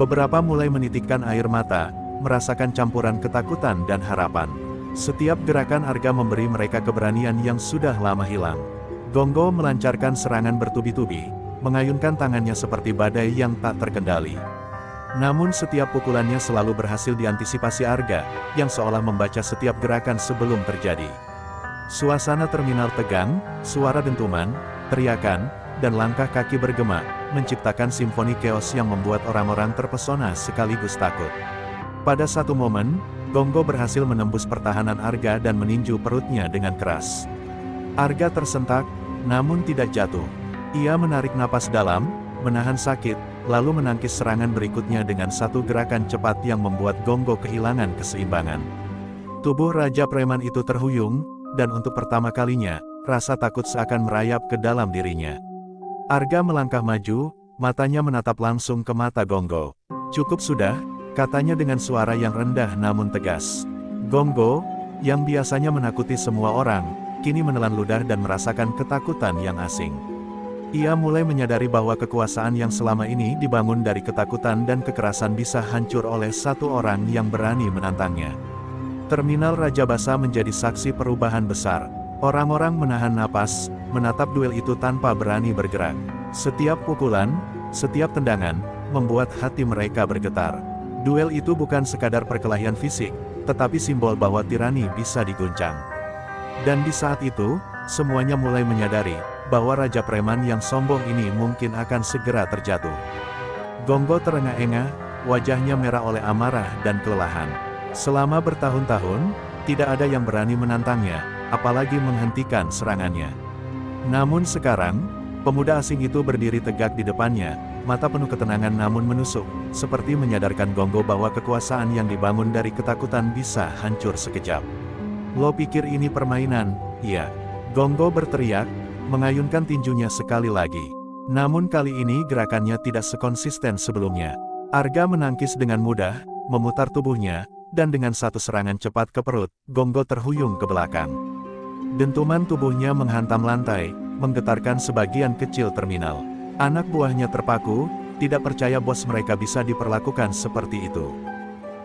Beberapa mulai menitikkan air mata, merasakan campuran ketakutan dan harapan. Setiap gerakan Arga memberi mereka keberanian yang sudah lama hilang. Gonggo melancarkan serangan bertubi-tubi, mengayunkan tangannya seperti badai yang tak terkendali. Namun setiap pukulannya selalu berhasil diantisipasi Arga, yang seolah membaca setiap gerakan sebelum terjadi. Suasana terminal tegang, suara dentuman, teriakan, dan langkah kaki bergema, menciptakan simfoni chaos yang membuat orang-orang terpesona sekaligus takut. Pada satu momen, Gonggo berhasil menembus pertahanan Arga dan meninju perutnya dengan keras. Arga tersentak, namun tidak jatuh. Ia menarik napas dalam, menahan sakit, lalu menangkis serangan berikutnya dengan satu gerakan cepat yang membuat Gonggo kehilangan keseimbangan. Tubuh Raja Preman itu terhuyung, dan untuk pertama kalinya, rasa takut seakan merayap ke dalam dirinya. Arga melangkah maju, matanya menatap langsung ke mata Gonggo. "Cukup sudah," katanya dengan suara yang rendah namun tegas. Gonggo, yang biasanya menakuti semua orang, kini menelan ludah dan merasakan ketakutan yang asing. Ia mulai menyadari bahwa kekuasaan yang selama ini dibangun dari ketakutan dan kekerasan bisa hancur oleh satu orang yang berani menantangnya. Terminal Raja Basa menjadi saksi perubahan besar. Orang-orang menahan napas, menatap duel itu tanpa berani bergerak. Setiap pukulan, setiap tendangan, membuat hati mereka bergetar. Duel itu bukan sekadar perkelahian fisik, tetapi simbol bahwa tirani bisa diguncang. Dan di saat itu, semuanya mulai menyadari bahwa Raja Preman yang sombong ini mungkin akan segera terjatuh. Gonggo terengah-engah, wajahnya merah oleh amarah dan kelelahan. Selama bertahun-tahun, tidak ada yang berani menantangnya, apalagi menghentikan serangannya. Namun sekarang, pemuda asing itu berdiri tegak di depannya, mata penuh ketenangan namun menusuk, seperti menyadarkan Gonggo bahwa kekuasaan yang dibangun dari ketakutan bisa hancur sekejap. "Lo pikir ini permainan?" "Iya." Gonggo berteriak, mengayunkan tinjunya sekali lagi. Namun kali ini gerakannya tidak sekonsisten sebelumnya. Arga menangkis dengan mudah, memutar tubuhnya, dan dengan satu serangan cepat ke perut, Gonggo terhuyung ke belakang. Dentuman tubuhnya menghantam lantai, menggetarkan sebagian kecil terminal. Anak buahnya terpaku, tidak percaya bos mereka bisa diperlakukan seperti itu.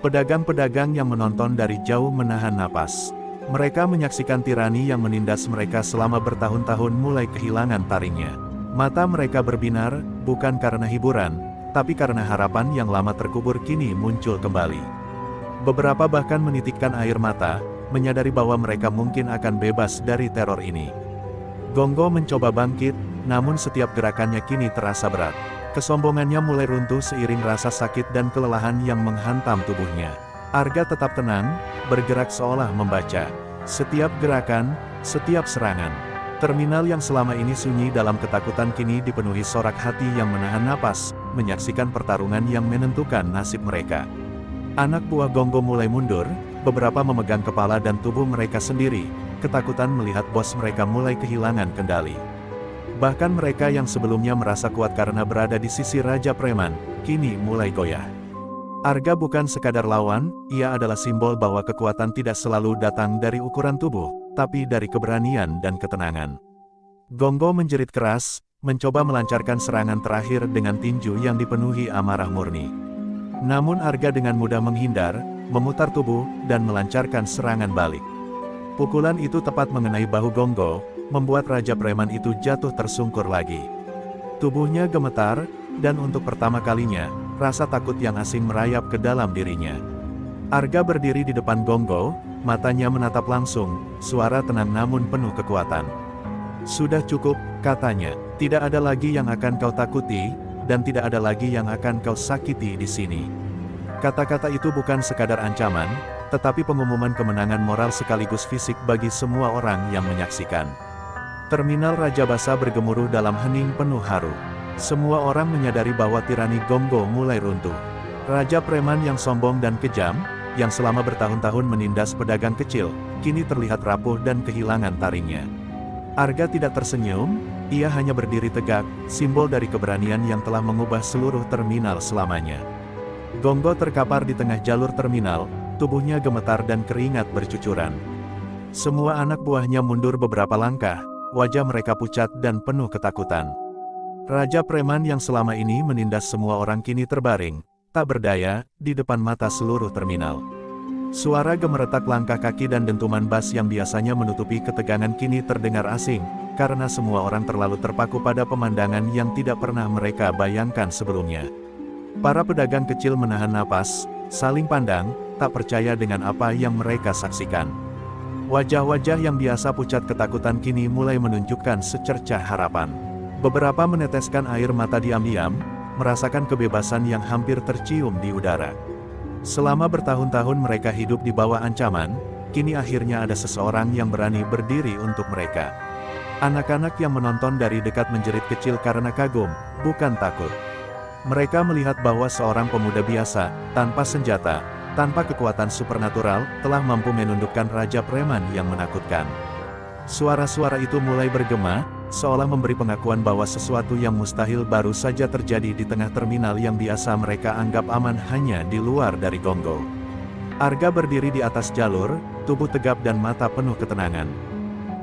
Pedagang-pedagang yang menonton dari jauh menahan napas. Mereka menyaksikan tirani yang menindas mereka selama bertahun-tahun mulai kehilangan taringnya. Mata mereka berbinar, bukan karena hiburan, tapi karena harapan yang lama terkubur kini muncul kembali. Beberapa bahkan menitikkan air mata, menyadari bahwa mereka mungkin akan bebas dari teror ini. Gonggo mencoba bangkit, namun setiap gerakannya kini terasa berat. Kesombongannya mulai runtuh seiring rasa sakit dan kelelahan yang menghantam tubuhnya. Arga tetap tenang, bergerak seolah membaca setiap gerakan, setiap serangan. Terminal yang selama ini sunyi dalam ketakutan kini dipenuhi sorak hati yang menahan napas, menyaksikan pertarungan yang menentukan nasib mereka. Anak buah Gonggo mulai mundur, beberapa memegang kepala dan tubuh mereka sendiri, ketakutan melihat bos mereka mulai kehilangan kendali. Bahkan mereka yang sebelumnya merasa kuat karena berada di sisi Raja Preman, kini mulai goyah. Arga bukan sekadar lawan, ia adalah simbol bahwa kekuatan tidak selalu datang dari ukuran tubuh, tapi dari keberanian dan ketenangan. Gonggo menjerit keras, mencoba melancarkan serangan terakhir dengan tinju yang dipenuhi amarah murni. Namun Arga dengan mudah menghindar, memutar tubuh, dan melancarkan serangan balik. Pukulan itu tepat mengenai bahu Gonggo, membuat Raja Preman itu jatuh tersungkur lagi. Tubuhnya gemetar, dan untuk pertama kalinya, rasa takut yang asing merayap ke dalam dirinya. Arga berdiri di depan Gonggo, matanya menatap langsung, suara tenang namun penuh kekuatan. "Sudah cukup," katanya, "tidak ada lagi yang akan kau takuti, dan tidak ada lagi yang akan kau sakiti di sini." Kata-kata itu bukan sekadar ancaman, tetapi pengumuman kemenangan moral sekaligus fisik bagi semua orang yang menyaksikan. Terminal Raja Basa bergemuruh dalam hening penuh haru. Semua orang menyadari bahwa tirani Gonggo mulai runtuh. Raja Preman yang sombong dan kejam, yang selama bertahun-tahun menindas pedagang kecil, kini terlihat rapuh dan kehilangan taringnya. Arga tidak tersenyum, ia hanya berdiri tegak, simbol dari keberanian yang telah mengubah seluruh terminal selamanya. Gonggo terkapar di tengah jalur terminal, tubuhnya gemetar dan keringat bercucuran. Semua anak buahnya mundur beberapa langkah, wajah mereka pucat dan penuh ketakutan. Raja Preman yang selama ini menindas semua orang kini terbaring, tak berdaya, di depan mata seluruh terminal. Suara gemeretak langkah kaki dan dentuman bas yang biasanya menutupi ketegangan kini terdengar asing, karena semua orang terlalu terpaku pada pemandangan yang tidak pernah mereka bayangkan sebelumnya. Para pedagang kecil menahan napas, saling pandang, tak percaya dengan apa yang mereka saksikan. Wajah-wajah yang biasa pucat ketakutan kini mulai menunjukkan secercah harapan. Beberapa meneteskan air mata diam-diam, merasakan kebebasan yang hampir tercium di udara. Selama bertahun-tahun mereka hidup di bawah ancaman, kini akhirnya ada seseorang yang berani berdiri untuk mereka. Anak-anak yang menonton dari dekat menjerit kecil karena kagum, bukan takut. Mereka melihat bahwa seorang pemuda biasa, tanpa senjata, tanpa kekuatan supernatural, telah mampu menundukkan Raja Preman yang menakutkan. Suara-suara itu mulai bergema, seolah memberi pengakuan bahwa sesuatu yang mustahil baru saja terjadi di tengah terminal yang biasa mereka anggap aman hanya di luar dari Gonggo. Arga berdiri di atas jalur, tubuh tegap dan mata penuh ketenangan.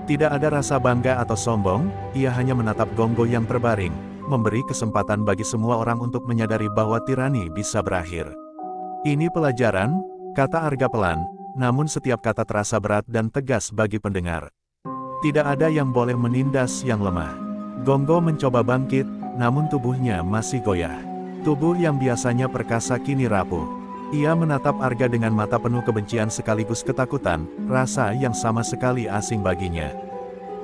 Tidak ada rasa bangga atau sombong, ia hanya menatap Gonggo yang terbaring, memberi kesempatan bagi semua orang untuk menyadari bahwa tirani bisa berakhir. "Ini pelajaran," kata Arga pelan, namun setiap kata terasa berat dan tegas bagi pendengar. Tidak ada yang boleh menindas yang lemah. Gonggo mencoba bangkit, namun tubuhnya masih goyah. Tubuh yang biasanya perkasa kini rapuh. Ia menatap Arga dengan mata penuh kebencian sekaligus ketakutan, rasa yang sama sekali asing baginya.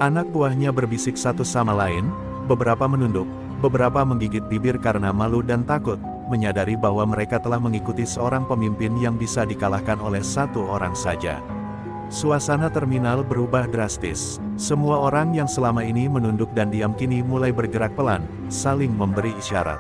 Anak buahnya berbisik satu sama lain, beberapa menunduk, beberapa menggigit bibir karena malu dan takut, menyadari bahwa mereka telah mengikuti seorang pemimpin yang bisa dikalahkan oleh satu orang saja. Suasana terminal berubah drastis. Semua orang yang selama ini menunduk dan diam kini mulai bergerak pelan, saling memberi isyarat.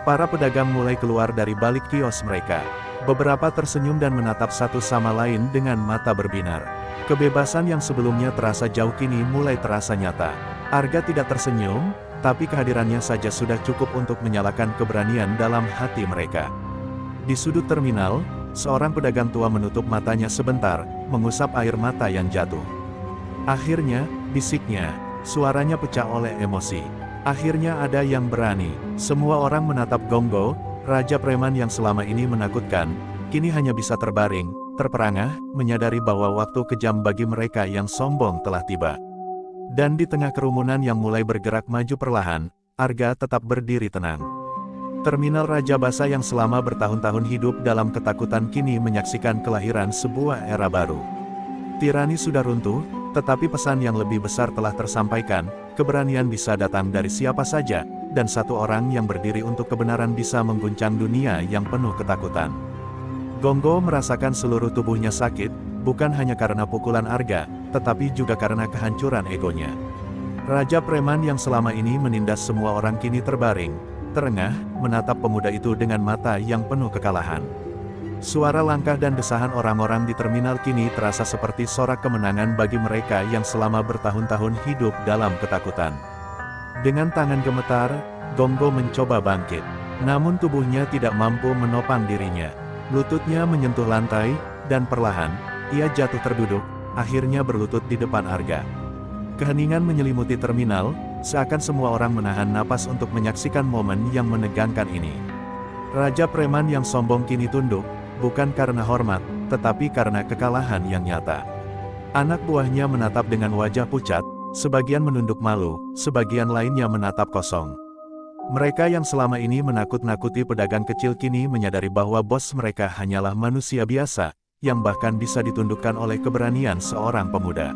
Para pedagang mulai keluar dari balik kios mereka. Beberapa tersenyum dan menatap satu sama lain dengan mata berbinar. Kebebasan yang sebelumnya terasa jauh kini mulai terasa nyata. Arga tidak tersenyum, tapi kehadirannya saja sudah cukup untuk menyalakan keberanian dalam hati mereka. Di sudut terminal, seorang pedagang tua menutup matanya sebentar, mengusap air mata yang jatuh. Akhirnya, bisiknya, suaranya pecah oleh emosi. Akhirnya ada yang berani. Semua orang menatap Gonggo, raja preman yang selama ini menakutkan, kini hanya bisa terbaring, terperangah, menyadari bahwa waktu kejam bagi mereka yang sombong telah tiba. Dan di tengah kerumunan yang mulai bergerak maju perlahan, Arga tetap berdiri tenang. Terminal Raja Basa yang selama bertahun-tahun hidup dalam ketakutan kini menyaksikan kelahiran sebuah era baru. Tirani sudah runtuh, tetapi pesan yang lebih besar telah tersampaikan, keberanian bisa datang dari siapa saja, dan satu orang yang berdiri untuk kebenaran bisa mengguncang dunia yang penuh ketakutan. Gonggo merasakan seluruh tubuhnya sakit, bukan hanya karena pukulan Arga, tetapi juga karena kehancuran egonya. Raja preman yang selama ini menindas semua orang kini terbaring, terengah, menatap pemuda itu dengan mata yang penuh kekalahan. Suara langkah dan desahan orang-orang di terminal kini terasa seperti sorak kemenangan bagi mereka yang selama bertahun-tahun hidup dalam ketakutan. Dengan tangan gemetar, Gonggo mencoba bangkit. Namun tubuhnya tidak mampu menopang dirinya. Lututnya menyentuh lantai, dan perlahan, ia jatuh terduduk, akhirnya berlutut di depan Arga. Keheningan menyelimuti terminal, seakan semua orang menahan napas untuk menyaksikan momen yang menegangkan ini. Raja preman yang sombong kini tunduk, bukan karena hormat, tetapi karena kekalahan yang nyata. Anak buahnya menatap dengan wajah pucat, sebagian menunduk malu, sebagian lainnya menatap kosong. Mereka yang selama ini menakut-nakuti pedagang kecil kini menyadari bahwa bos mereka hanyalah manusia biasa, yang bahkan bisa ditundukkan oleh keberanian seorang pemuda.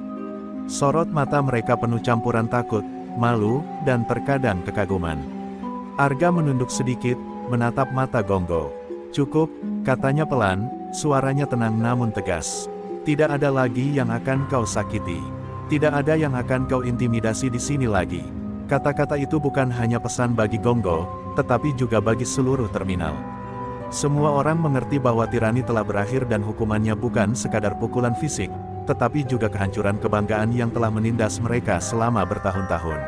Sorot mata mereka penuh campuran takut, malu, dan terkadang kekaguman. Arga menunduk sedikit, menatap mata Gonggo. "Cukup," katanya pelan, suaranya tenang namun tegas. "Tidak ada lagi yang akan kau sakiti. Tidak ada yang akan kau intimidasi di sini lagi." Kata-kata itu bukan hanya pesan bagi Gonggo, tetapi juga bagi seluruh terminal. Semua orang mengerti bahwa tirani telah berakhir dan hukumannya bukan sekadar pukulan fisik, tetapi juga kehancuran kebanggaan yang telah menindas mereka selama bertahun-tahun.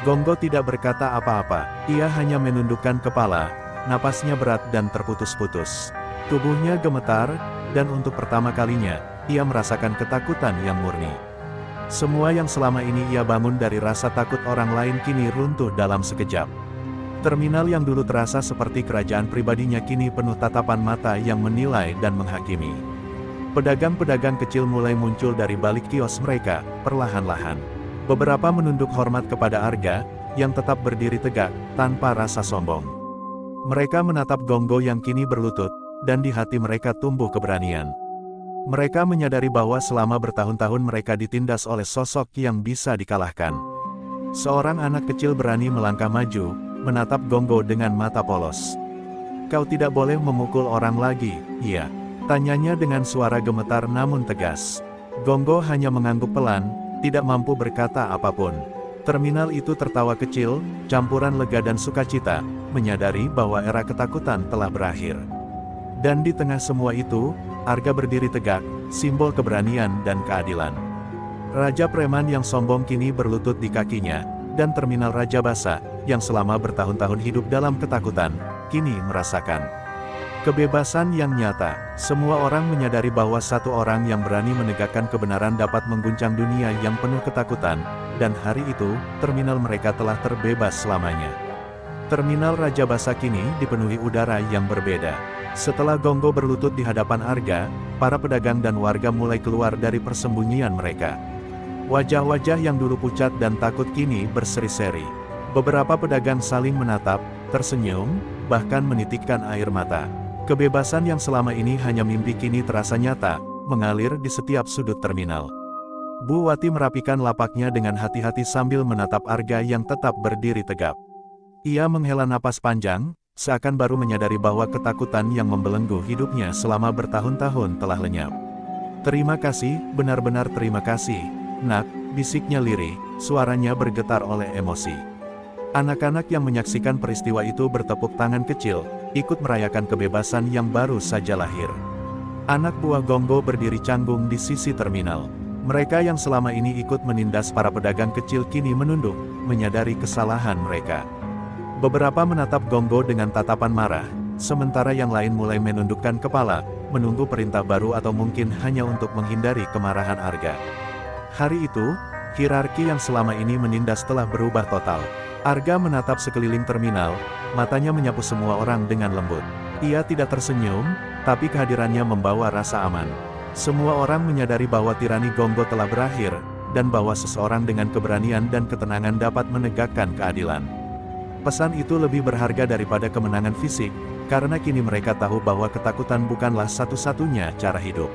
Gonggo tidak berkata apa-apa, ia hanya menundukkan kepala, napasnya berat dan terputus-putus. Tubuhnya gemetar, dan untuk pertama kalinya, ia merasakan ketakutan yang murni. Semua yang selama ini ia bangun dari rasa takut orang lain kini runtuh dalam sekejap. Terminal yang dulu terasa seperti kerajaan pribadinya kini penuh tatapan mata yang menilai dan menghakimi. Pedagang-pedagang kecil mulai muncul dari balik kios mereka, perlahan-lahan. Beberapa menunduk hormat kepada Arga, yang tetap berdiri tegak, tanpa rasa sombong. Mereka menatap Gonggo yang kini berlutut, dan di hati mereka tumbuh keberanian. Mereka menyadari bahwa selama bertahun-tahun mereka ditindas oleh sosok yang bisa dikalahkan. Seorang anak kecil berani melangkah maju, menatap Gonggo dengan mata polos. "Kau tidak boleh memukul orang lagi, iya?" tanyanya dengan suara gemetar namun tegas. Gonggo hanya mengangguk pelan, tidak mampu berkata apapun. Terminal itu tertawa kecil, campuran lega dan sukacita, menyadari bahwa era ketakutan telah berakhir. Dan di tengah semua itu, Arga berdiri tegak, simbol keberanian dan keadilan. Raja preman yang sombong kini berlutut di kakinya, dan terminal Raja Basa, yang selama bertahun-tahun hidup dalam ketakutan, kini merasakan kebebasan yang nyata. Semua orang menyadari bahwa satu orang yang berani menegakkan kebenaran dapat mengguncang dunia yang penuh ketakutan, dan hari itu, terminal mereka telah terbebas selamanya. Terminal Raja Basa kini dipenuhi udara yang berbeda. Setelah Gonggo berlutut di hadapan Arga, para pedagang dan warga mulai keluar dari persembunyian mereka. Wajah-wajah yang dulu pucat dan takut kini berseri-seri. Beberapa pedagang saling menatap, tersenyum, bahkan menitikkan air mata. Kebebasan yang selama ini hanya mimpi kini terasa nyata, mengalir di setiap sudut terminal. Bu Wati merapikan lapaknya dengan hati-hati sambil menatap Arga yang tetap berdiri tegap. Ia menghela napas panjang, seakan baru menyadari bahwa ketakutan yang membelenggu hidupnya selama bertahun-tahun telah lenyap. "Terima kasih, benar-benar terima kasih, Nak," bisiknya lirih, suaranya bergetar oleh emosi. Anak-anak yang menyaksikan peristiwa itu bertepuk tangan kecil, ikut merayakan kebebasan yang baru saja lahir. Anak buah Gonggo berdiri canggung di sisi terminal. Mereka yang selama ini ikut menindas para pedagang kecil kini menunduk, menyadari kesalahan mereka. Beberapa menatap Gonggo dengan tatapan marah, sementara yang lain mulai menundukkan kepala, menunggu perintah baru atau mungkin hanya untuk menghindari kemarahan Arga. Hari itu, hierarki yang selama ini menindas telah berubah total. Arga menatap sekeliling terminal, matanya menyapu semua orang dengan lembut. Ia tidak tersenyum, tapi kehadirannya membawa rasa aman. Semua orang menyadari bahwa tirani Gonggo telah berakhir, dan bahwa seseorang dengan keberanian dan ketenangan dapat menegakkan keadilan. Pesan itu lebih berharga daripada kemenangan fisik, karena kini mereka tahu bahwa ketakutan bukanlah satu-satunya cara hidup.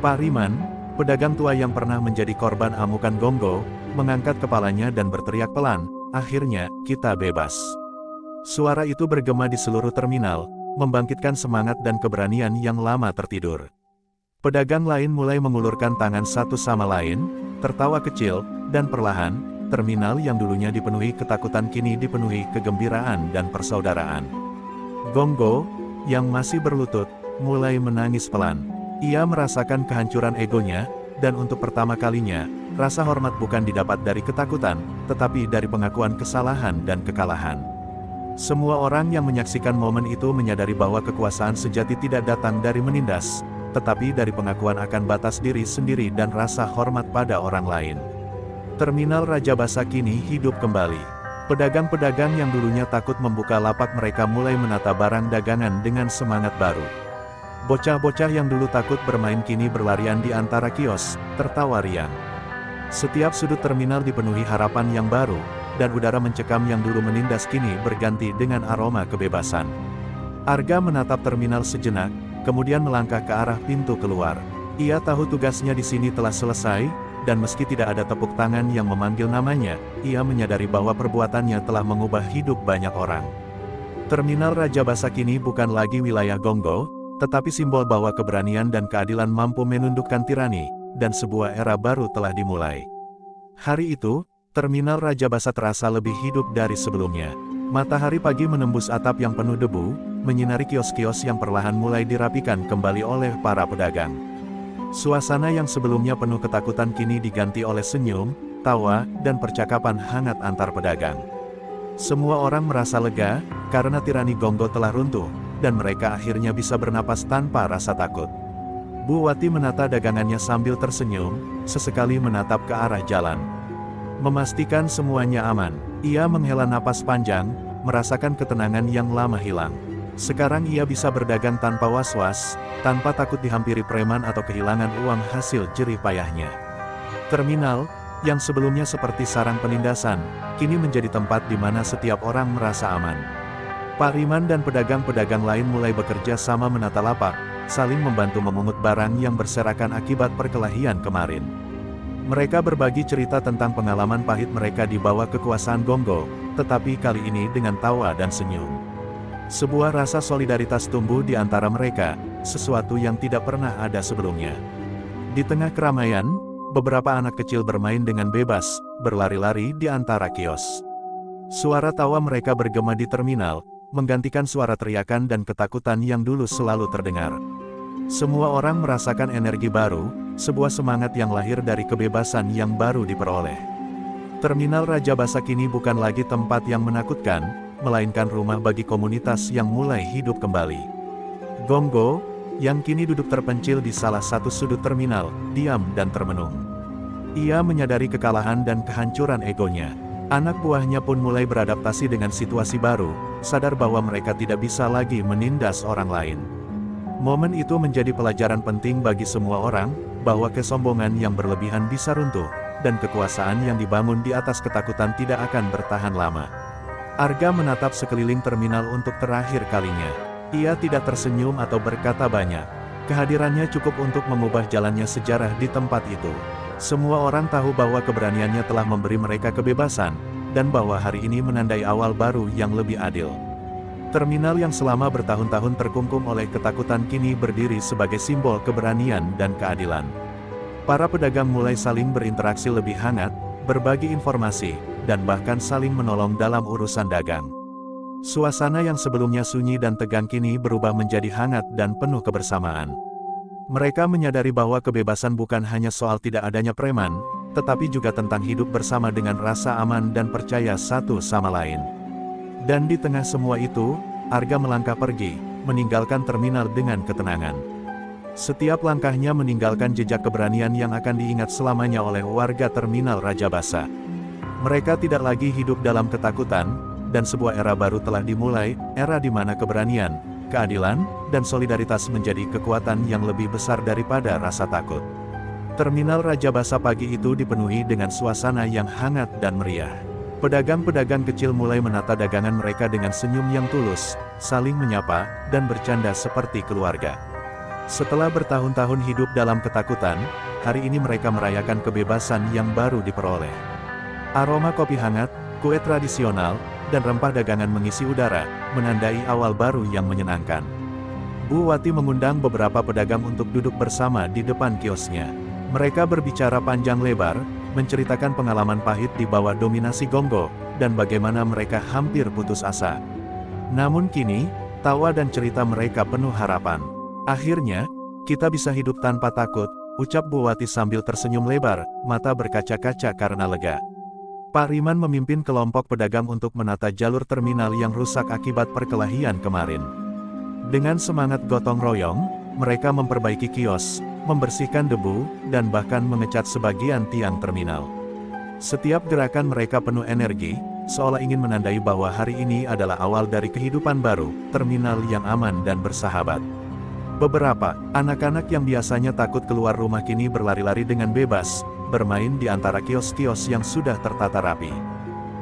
Pak Riman, pedagang tua yang pernah menjadi korban amukan Gonggo, mengangkat kepalanya dan berteriak pelan, "Akhirnya, kita bebas." Suara itu bergema di seluruh terminal, membangkitkan semangat dan keberanian yang lama tertidur. Pedagang lain mulai mengulurkan tangan satu sama lain, tertawa kecil, dan perlahan, terminal yang dulunya dipenuhi ketakutan kini dipenuhi kegembiraan dan persaudaraan. Gonggo, yang masih berlutut, mulai menangis pelan. Ia merasakan kehancuran egonya, dan untuk pertama kalinya, rasa hormat bukan didapat dari ketakutan, tetapi dari pengakuan kesalahan dan kekalahan. Semua orang yang menyaksikan momen itu menyadari bahwa kekuasaan sejati tidak datang dari menindas, tetapi dari pengakuan akan batas diri sendiri dan rasa hormat pada orang lain. Terminal Raja Basa kini hidup kembali. Pedagang-pedagang yang dulunya takut membuka lapak mereka mulai menata barang dagangan dengan semangat baru. Bocah-bocah yang dulu takut bermain kini berlarian di antara kios, tertawa riang. Setiap sudut terminal dipenuhi harapan yang baru, dan udara mencekam yang dulu menindas kini berganti dengan aroma kebebasan. Arga menatap terminal sejenak, kemudian melangkah ke arah pintu keluar. Ia tahu tugasnya di sini telah selesai, dan meski tidak ada tepuk tangan yang memanggil namanya, ia menyadari bahwa perbuatannya telah mengubah hidup banyak orang. Terminal Raja Basa kini bukan lagi wilayah Gonggo, tetapi simbol bahwa keberanian dan keadilan mampu menundukkan tirani, dan sebuah era baru telah dimulai. Hari itu, terminal Raja Basa terasa lebih hidup dari sebelumnya. Matahari pagi menembus atap yang penuh debu, menyinari kios-kios yang perlahan mulai dirapikan kembali oleh para pedagang. Suasana yang sebelumnya penuh ketakutan kini diganti oleh senyum, tawa, dan percakapan hangat antar pedagang. Semua orang merasa lega, karena tirani Gonggo telah runtuh, dan mereka akhirnya bisa bernapas tanpa rasa takut. Bu Wati menata dagangannya sambil tersenyum, sesekali menatap ke arah jalan. Memastikan semuanya aman, ia menghela napas panjang, merasakan ketenangan yang lama hilang. Sekarang ia bisa berdagang tanpa was-was, tanpa takut dihampiri preman atau kehilangan uang hasil jerih payahnya. Terminal, yang sebelumnya seperti sarang penindasan, kini menjadi tempat di mana setiap orang merasa aman. Pak Riman dan pedagang-pedagang lain mulai bekerja sama menata lapak, saling membantu memungut barang yang berserakan akibat perkelahian kemarin. Mereka berbagi cerita tentang pengalaman pahit mereka di bawah kekuasaan Gonggo, tetapi kali ini dengan tawa dan senyum. Sebuah rasa solidaritas tumbuh di antara mereka, sesuatu yang tidak pernah ada sebelumnya. Di tengah keramaian, beberapa anak kecil bermain dengan bebas, berlari-lari di antara kios. Suara tawa mereka bergema di terminal, menggantikan suara teriakan dan ketakutan yang dulu selalu terdengar. Semua orang merasakan energi baru, sebuah semangat yang lahir dari kebebasan yang baru diperoleh. Terminal Raja Basa kini bukan lagi tempat yang menakutkan, melainkan rumah bagi komunitas yang mulai hidup kembali. Gonggo, yang kini duduk terpencil di salah satu sudut terminal, diam dan termenung. Ia menyadari kekalahan dan kehancuran egonya. Anak buahnya pun mulai beradaptasi dengan situasi baru, sadar bahwa mereka tidak bisa lagi menindas orang lain. Momen itu menjadi pelajaran penting bagi semua orang, bahwa kesombongan yang berlebihan bisa runtuh, dan kekuasaan yang dibangun di atas ketakutan tidak akan bertahan lama. Arga menatap sekeliling terminal untuk terakhir kalinya. Ia tidak tersenyum atau berkata banyak. Kehadirannya cukup untuk mengubah jalannya sejarah di tempat itu. Semua orang tahu bahwa keberaniannya telah memberi mereka kebebasan, dan bahwa hari ini menandai awal baru yang lebih adil. Terminal yang selama bertahun-tahun terkungkung oleh ketakutan kini berdiri sebagai simbol keberanian dan keadilan. Para pedagang mulai saling berinteraksi lebih hangat, berbagi informasi, dan bahkan saling menolong dalam urusan dagang. Suasana yang sebelumnya sunyi dan tegang kini berubah menjadi hangat dan penuh kebersamaan. Mereka menyadari bahwa kebebasan bukan hanya soal tidak adanya preman, tetapi juga tentang hidup bersama dengan rasa aman dan percaya satu sama lain. Dan di tengah semua itu, Arga melangkah pergi, meninggalkan terminal dengan ketenangan. Setiap langkahnya meninggalkan jejak keberanian yang akan diingat selamanya oleh warga terminal Rajabasa. Mereka tidak lagi hidup dalam ketakutan, dan sebuah era baru telah dimulai, era di mana keberanian, keadilan, dan solidaritas menjadi kekuatan yang lebih besar daripada rasa takut. Terminal Rajabasa pagi itu dipenuhi dengan suasana yang hangat dan meriah. Pedagang-pedagang kecil mulai menata dagangan mereka dengan senyum yang tulus, saling menyapa, dan bercanda seperti keluarga. Setelah bertahun-tahun hidup dalam ketakutan, hari ini mereka merayakan kebebasan yang baru diperoleh. Aroma kopi hangat, kue tradisional, dan rempah dagangan mengisi udara, menandai awal baru yang menyenangkan. Bu Wati mengundang beberapa pedagang untuk duduk bersama di depan kiosnya. Mereka berbicara panjang lebar, menceritakan pengalaman pahit di bawah dominasi Gonggo, dan bagaimana mereka hampir putus asa. Namun kini, tawa dan cerita mereka penuh harapan. Akhirnya, kita bisa hidup tanpa takut, ucap Bu Wati sambil tersenyum lebar, mata berkaca-kaca karena lega. Pak Riman memimpin kelompok pedagang untuk menata jalur terminal yang rusak akibat perkelahian kemarin. Dengan semangat gotong royong, mereka memperbaiki kios, membersihkan debu, dan bahkan mengecat sebagian tiang terminal. Setiap gerakan mereka penuh energi, seolah ingin menandai bahwa hari ini adalah awal dari kehidupan baru, terminal yang aman dan bersahabat. Beberapa anak-anak yang biasanya takut keluar rumah kini berlari-lari dengan bebas, bermain di antara kios-kios yang sudah tertata rapi.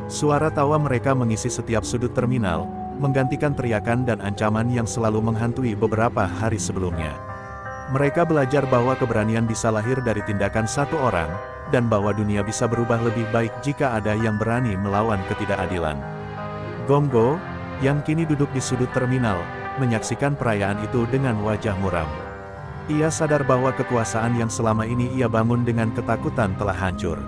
Suara tawa mereka mengisi setiap sudut terminal, menggantikan teriakan dan ancaman yang selalu menghantui beberapa hari sebelumnya. Mereka belajar bahwa keberanian bisa lahir dari tindakan satu orang, dan bahwa dunia bisa berubah lebih baik jika ada yang berani melawan ketidakadilan. Gonggo, yang kini duduk di sudut terminal, menyaksikan perayaan itu dengan wajah muram. Ia sadar bahwa kekuasaan yang selama ini ia bangun dengan ketakutan telah hancur.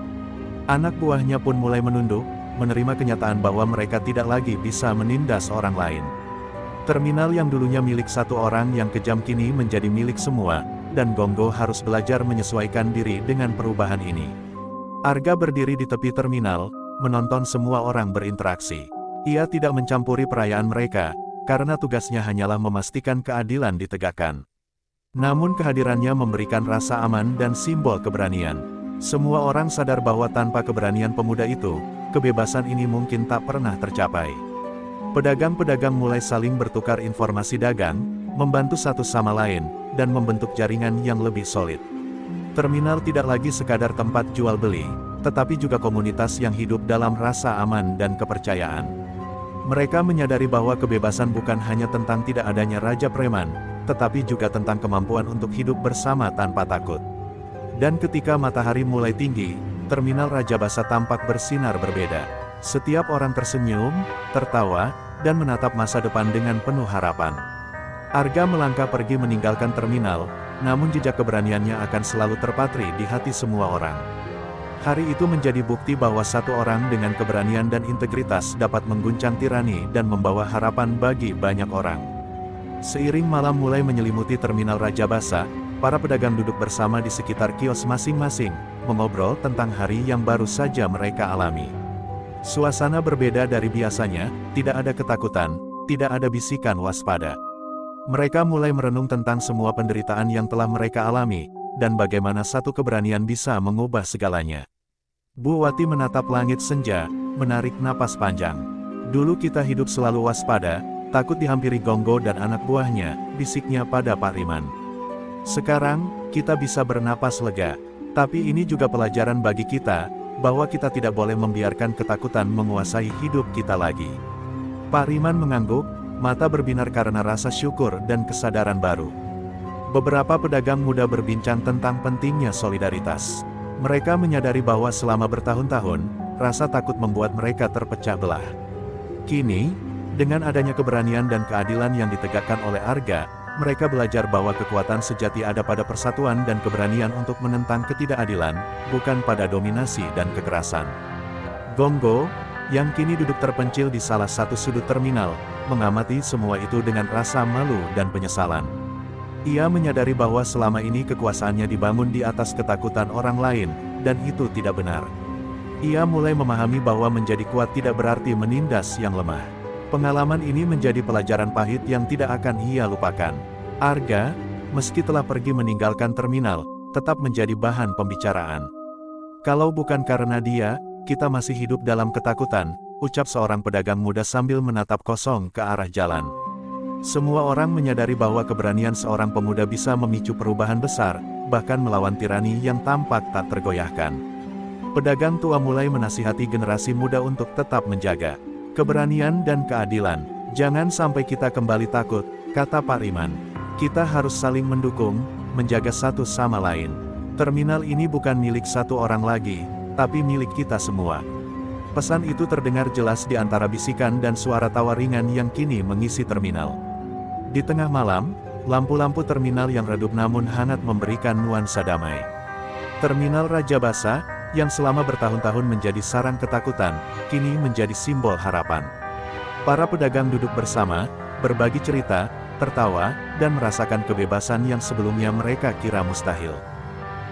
Anak buahnya pun mulai menunduk, menerima kenyataan bahwa mereka tidak lagi bisa menindas orang lain. Terminal yang dulunya milik satu orang yang kejam kini menjadi milik semua, dan Gonggo harus belajar menyesuaikan diri dengan perubahan ini. Arga berdiri di tepi terminal, menonton semua orang berinteraksi. Ia tidak mencampuri perayaan mereka, karena tugasnya hanyalah memastikan keadilan ditegakkan. Namun kehadirannya memberikan rasa aman dan simbol keberanian. Semua orang sadar bahwa tanpa keberanian pemuda itu, kebebasan ini mungkin tak pernah tercapai. Pedagang-pedagang mulai saling bertukar informasi dagang, membantu satu sama lain, dan membentuk jaringan yang lebih solid. Terminal tidak lagi sekadar tempat jual beli, tetapi juga komunitas yang hidup dalam rasa aman dan kepercayaan. Mereka menyadari bahwa kebebasan bukan hanya tentang tidak adanya raja preman, tetapi juga tentang kemampuan untuk hidup bersama tanpa takut. Dan ketika matahari mulai tinggi, terminal Rajabasa tampak bersinar berbeda. Setiap orang tersenyum, tertawa, dan menatap masa depan dengan penuh harapan. Arga melangkah pergi meninggalkan terminal, namun jejak keberaniannya akan selalu terpatri di hati semua orang. Hari itu menjadi bukti bahwa satu orang dengan keberanian dan integritas dapat mengguncang tirani dan membawa harapan bagi banyak orang. Seiring malam mulai menyelimuti terminal Rajabasa, para pedagang duduk bersama di sekitar kios masing-masing, mengobrol tentang hari yang baru saja mereka alami. Suasana berbeda dari biasanya, tidak ada ketakutan, tidak ada bisikan waspada. Mereka mulai merenung tentang semua penderitaan yang telah mereka alami, dan bagaimana satu keberanian bisa mengubah segalanya. Bu Wati menatap langit senja, menarik napas panjang. Dulu kita hidup selalu waspada, takut dihampiri Gonggo dan anak buahnya, bisiknya pada Pak Riman. Sekarang, kita bisa bernapas lega, Tapi ini juga pelajaran bagi kita, bahwa kita tidak boleh membiarkan ketakutan menguasai hidup kita lagi. Pak Riman mengangguk, mata berbinar karena rasa syukur dan kesadaran baru. Beberapa pedagang muda berbincang tentang pentingnya solidaritas. Mereka menyadari bahwa selama bertahun-tahun, rasa takut membuat mereka terpecah belah. Kini, dengan adanya keberanian dan keadilan yang ditegakkan oleh Arga, mereka belajar bahwa kekuatan sejati ada pada persatuan dan keberanian untuk menentang ketidakadilan, bukan pada dominasi dan kekerasan. Gonggo, yang kini duduk terpencil di salah satu sudut terminal, mengamati semua itu dengan rasa malu dan penyesalan. Ia menyadari bahwa selama ini kekuasaannya dibangun di atas ketakutan orang lain, dan itu tidak benar. Ia mulai memahami bahwa menjadi kuat tidak berarti menindas yang lemah. Pengalaman ini menjadi pelajaran pahit yang tidak akan ia lupakan. Arga, meski telah pergi meninggalkan terminal, tetap menjadi bahan pembicaraan. Kalau bukan karena dia, kita masih hidup dalam ketakutan, ucap seorang pedagang muda sambil menatap kosong ke arah jalan. Semua orang menyadari bahwa keberanian seorang pemuda bisa memicu perubahan besar, bahkan melawan tirani yang tampak tak tergoyahkan. Pedagang tua mulai menasihati generasi muda untuk tetap menjaga keberanian dan keadilan. Jangan sampai kita kembali takut, kata Pak Riman. Kita harus saling mendukung, menjaga satu sama lain. Terminal ini bukan milik satu orang lagi, tapi milik kita semua. Pesan itu terdengar jelas di antara bisikan dan suara tawa ringan yang kini mengisi terminal. Di tengah malam, lampu-lampu terminal yang redup namun hangat memberikan nuansa damai. Terminal Raja Basa, yang selama bertahun-tahun menjadi sarang ketakutan, kini menjadi simbol harapan. Para pedagang duduk bersama, berbagi cerita, tertawa, dan merasakan kebebasan yang sebelumnya mereka kira mustahil.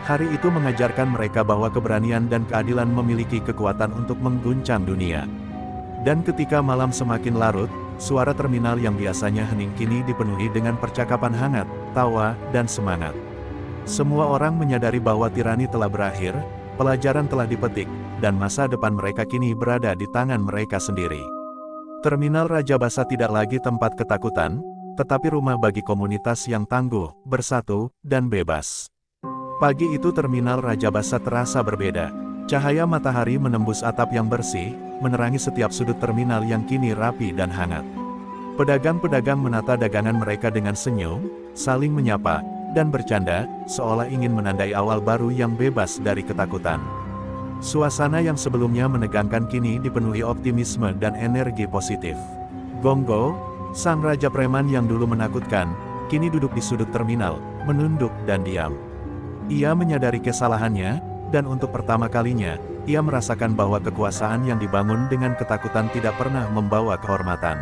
Hari itu mengajarkan mereka bahwa keberanian dan keadilan memiliki kekuatan untuk mengguncang dunia. Dan ketika malam semakin larut, suara terminal yang biasanya hening kini dipenuhi dengan percakapan hangat, tawa, dan semangat. Semua orang menyadari bahwa tirani telah berakhir, pelajaran telah dipetik, dan masa depan mereka kini berada di tangan mereka sendiri. Terminal Raja Basa tidak lagi tempat ketakutan, tetapi rumah bagi komunitas yang tangguh, bersatu, dan bebas. Pagi itu terminal Raja Basa terasa berbeda. Cahaya matahari menembus atap yang bersih, menerangi setiap sudut terminal yang kini rapi dan hangat. Pedagang-pedagang menata dagangan mereka dengan senyum, saling menyapa, dan bercanda, seolah ingin menandai awal baru yang bebas dari ketakutan. Suasana yang sebelumnya menegangkan kini dipenuhi optimisme dan energi positif. Gonggo, sang raja preman yang dulu menakutkan, kini duduk di sudut terminal, menunduk dan diam. Ia menyadari kesalahannya, dan untuk pertama kalinya, ia merasakan bahwa kekuasaan yang dibangun dengan ketakutan tidak pernah membawa kehormatan.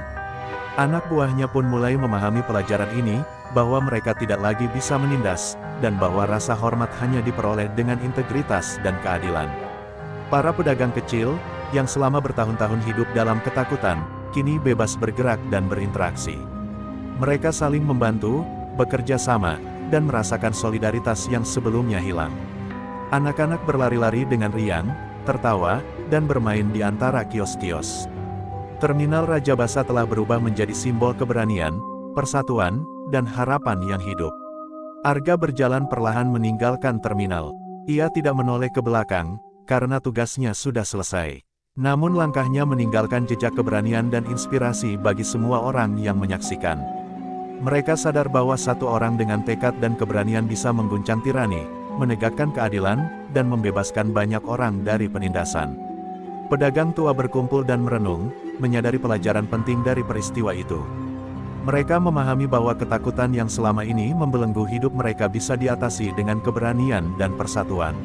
Anak buahnya pun mulai memahami pelajaran ini, bahwa mereka tidak lagi bisa menindas, dan bahwa rasa hormat hanya diperoleh dengan integritas dan keadilan. Para pedagang kecil, yang selama bertahun-tahun hidup dalam ketakutan, kini bebas bergerak dan berinteraksi. Mereka saling membantu, bekerja sama, dan merasakan solidaritas yang sebelumnya hilang. Anak-anak berlari-lari dengan riang, tertawa, dan bermain di antara kios-kios. Terminal Raja Basa telah berubah menjadi simbol keberanian, persatuan, dan harapan yang hidup. Arga berjalan perlahan meninggalkan terminal. Ia tidak menoleh ke belakang, karena tugasnya sudah selesai. Namun langkahnya meninggalkan jejak keberanian dan inspirasi bagi semua orang yang menyaksikan. Mereka sadar bahwa satu orang dengan tekad dan keberanian bisa mengguncang tirani, menegakkan keadilan, dan membebaskan banyak orang dari penindasan. Pedagang tua berkumpul dan merenung, menyadari pelajaran penting dari peristiwa itu. Mereka memahami bahwa ketakutan yang selama ini membelenggu hidup mereka bisa diatasi dengan keberanian dan persatuan.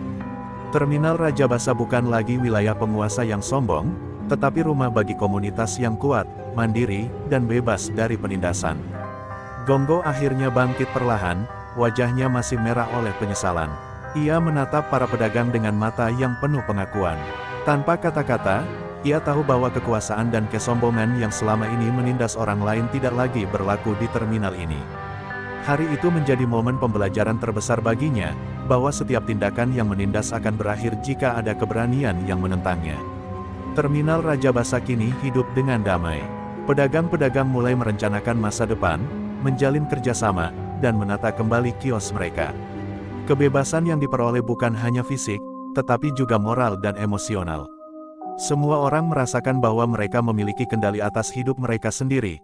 Terminal Raja Basa bukan lagi wilayah penguasa yang sombong, tetapi rumah bagi komunitas yang kuat, mandiri, dan bebas dari penindasan. Gonggo akhirnya bangkit perlahan, wajahnya masih merah oleh penyesalan. Ia menatap para pedagang dengan mata yang penuh pengakuan. Tanpa kata-kata, ia tahu bahwa kekuasaan dan kesombongan yang selama ini menindas orang lain tidak lagi berlaku di terminal ini. Hari itu menjadi momen pembelajaran terbesar baginya, bahwa setiap tindakan yang menindas akan berakhir jika ada keberanian yang menentangnya. Terminal Raja Basa kini hidup dengan damai. Pedagang-pedagang mulai merencanakan masa depan, menjalin kerjasama, dan menata kembali kios mereka. Kebebasan yang diperoleh bukan hanya fisik, tetapi juga moral dan emosional. Semua orang merasakan bahwa mereka memiliki kendali atas hidup mereka sendiri,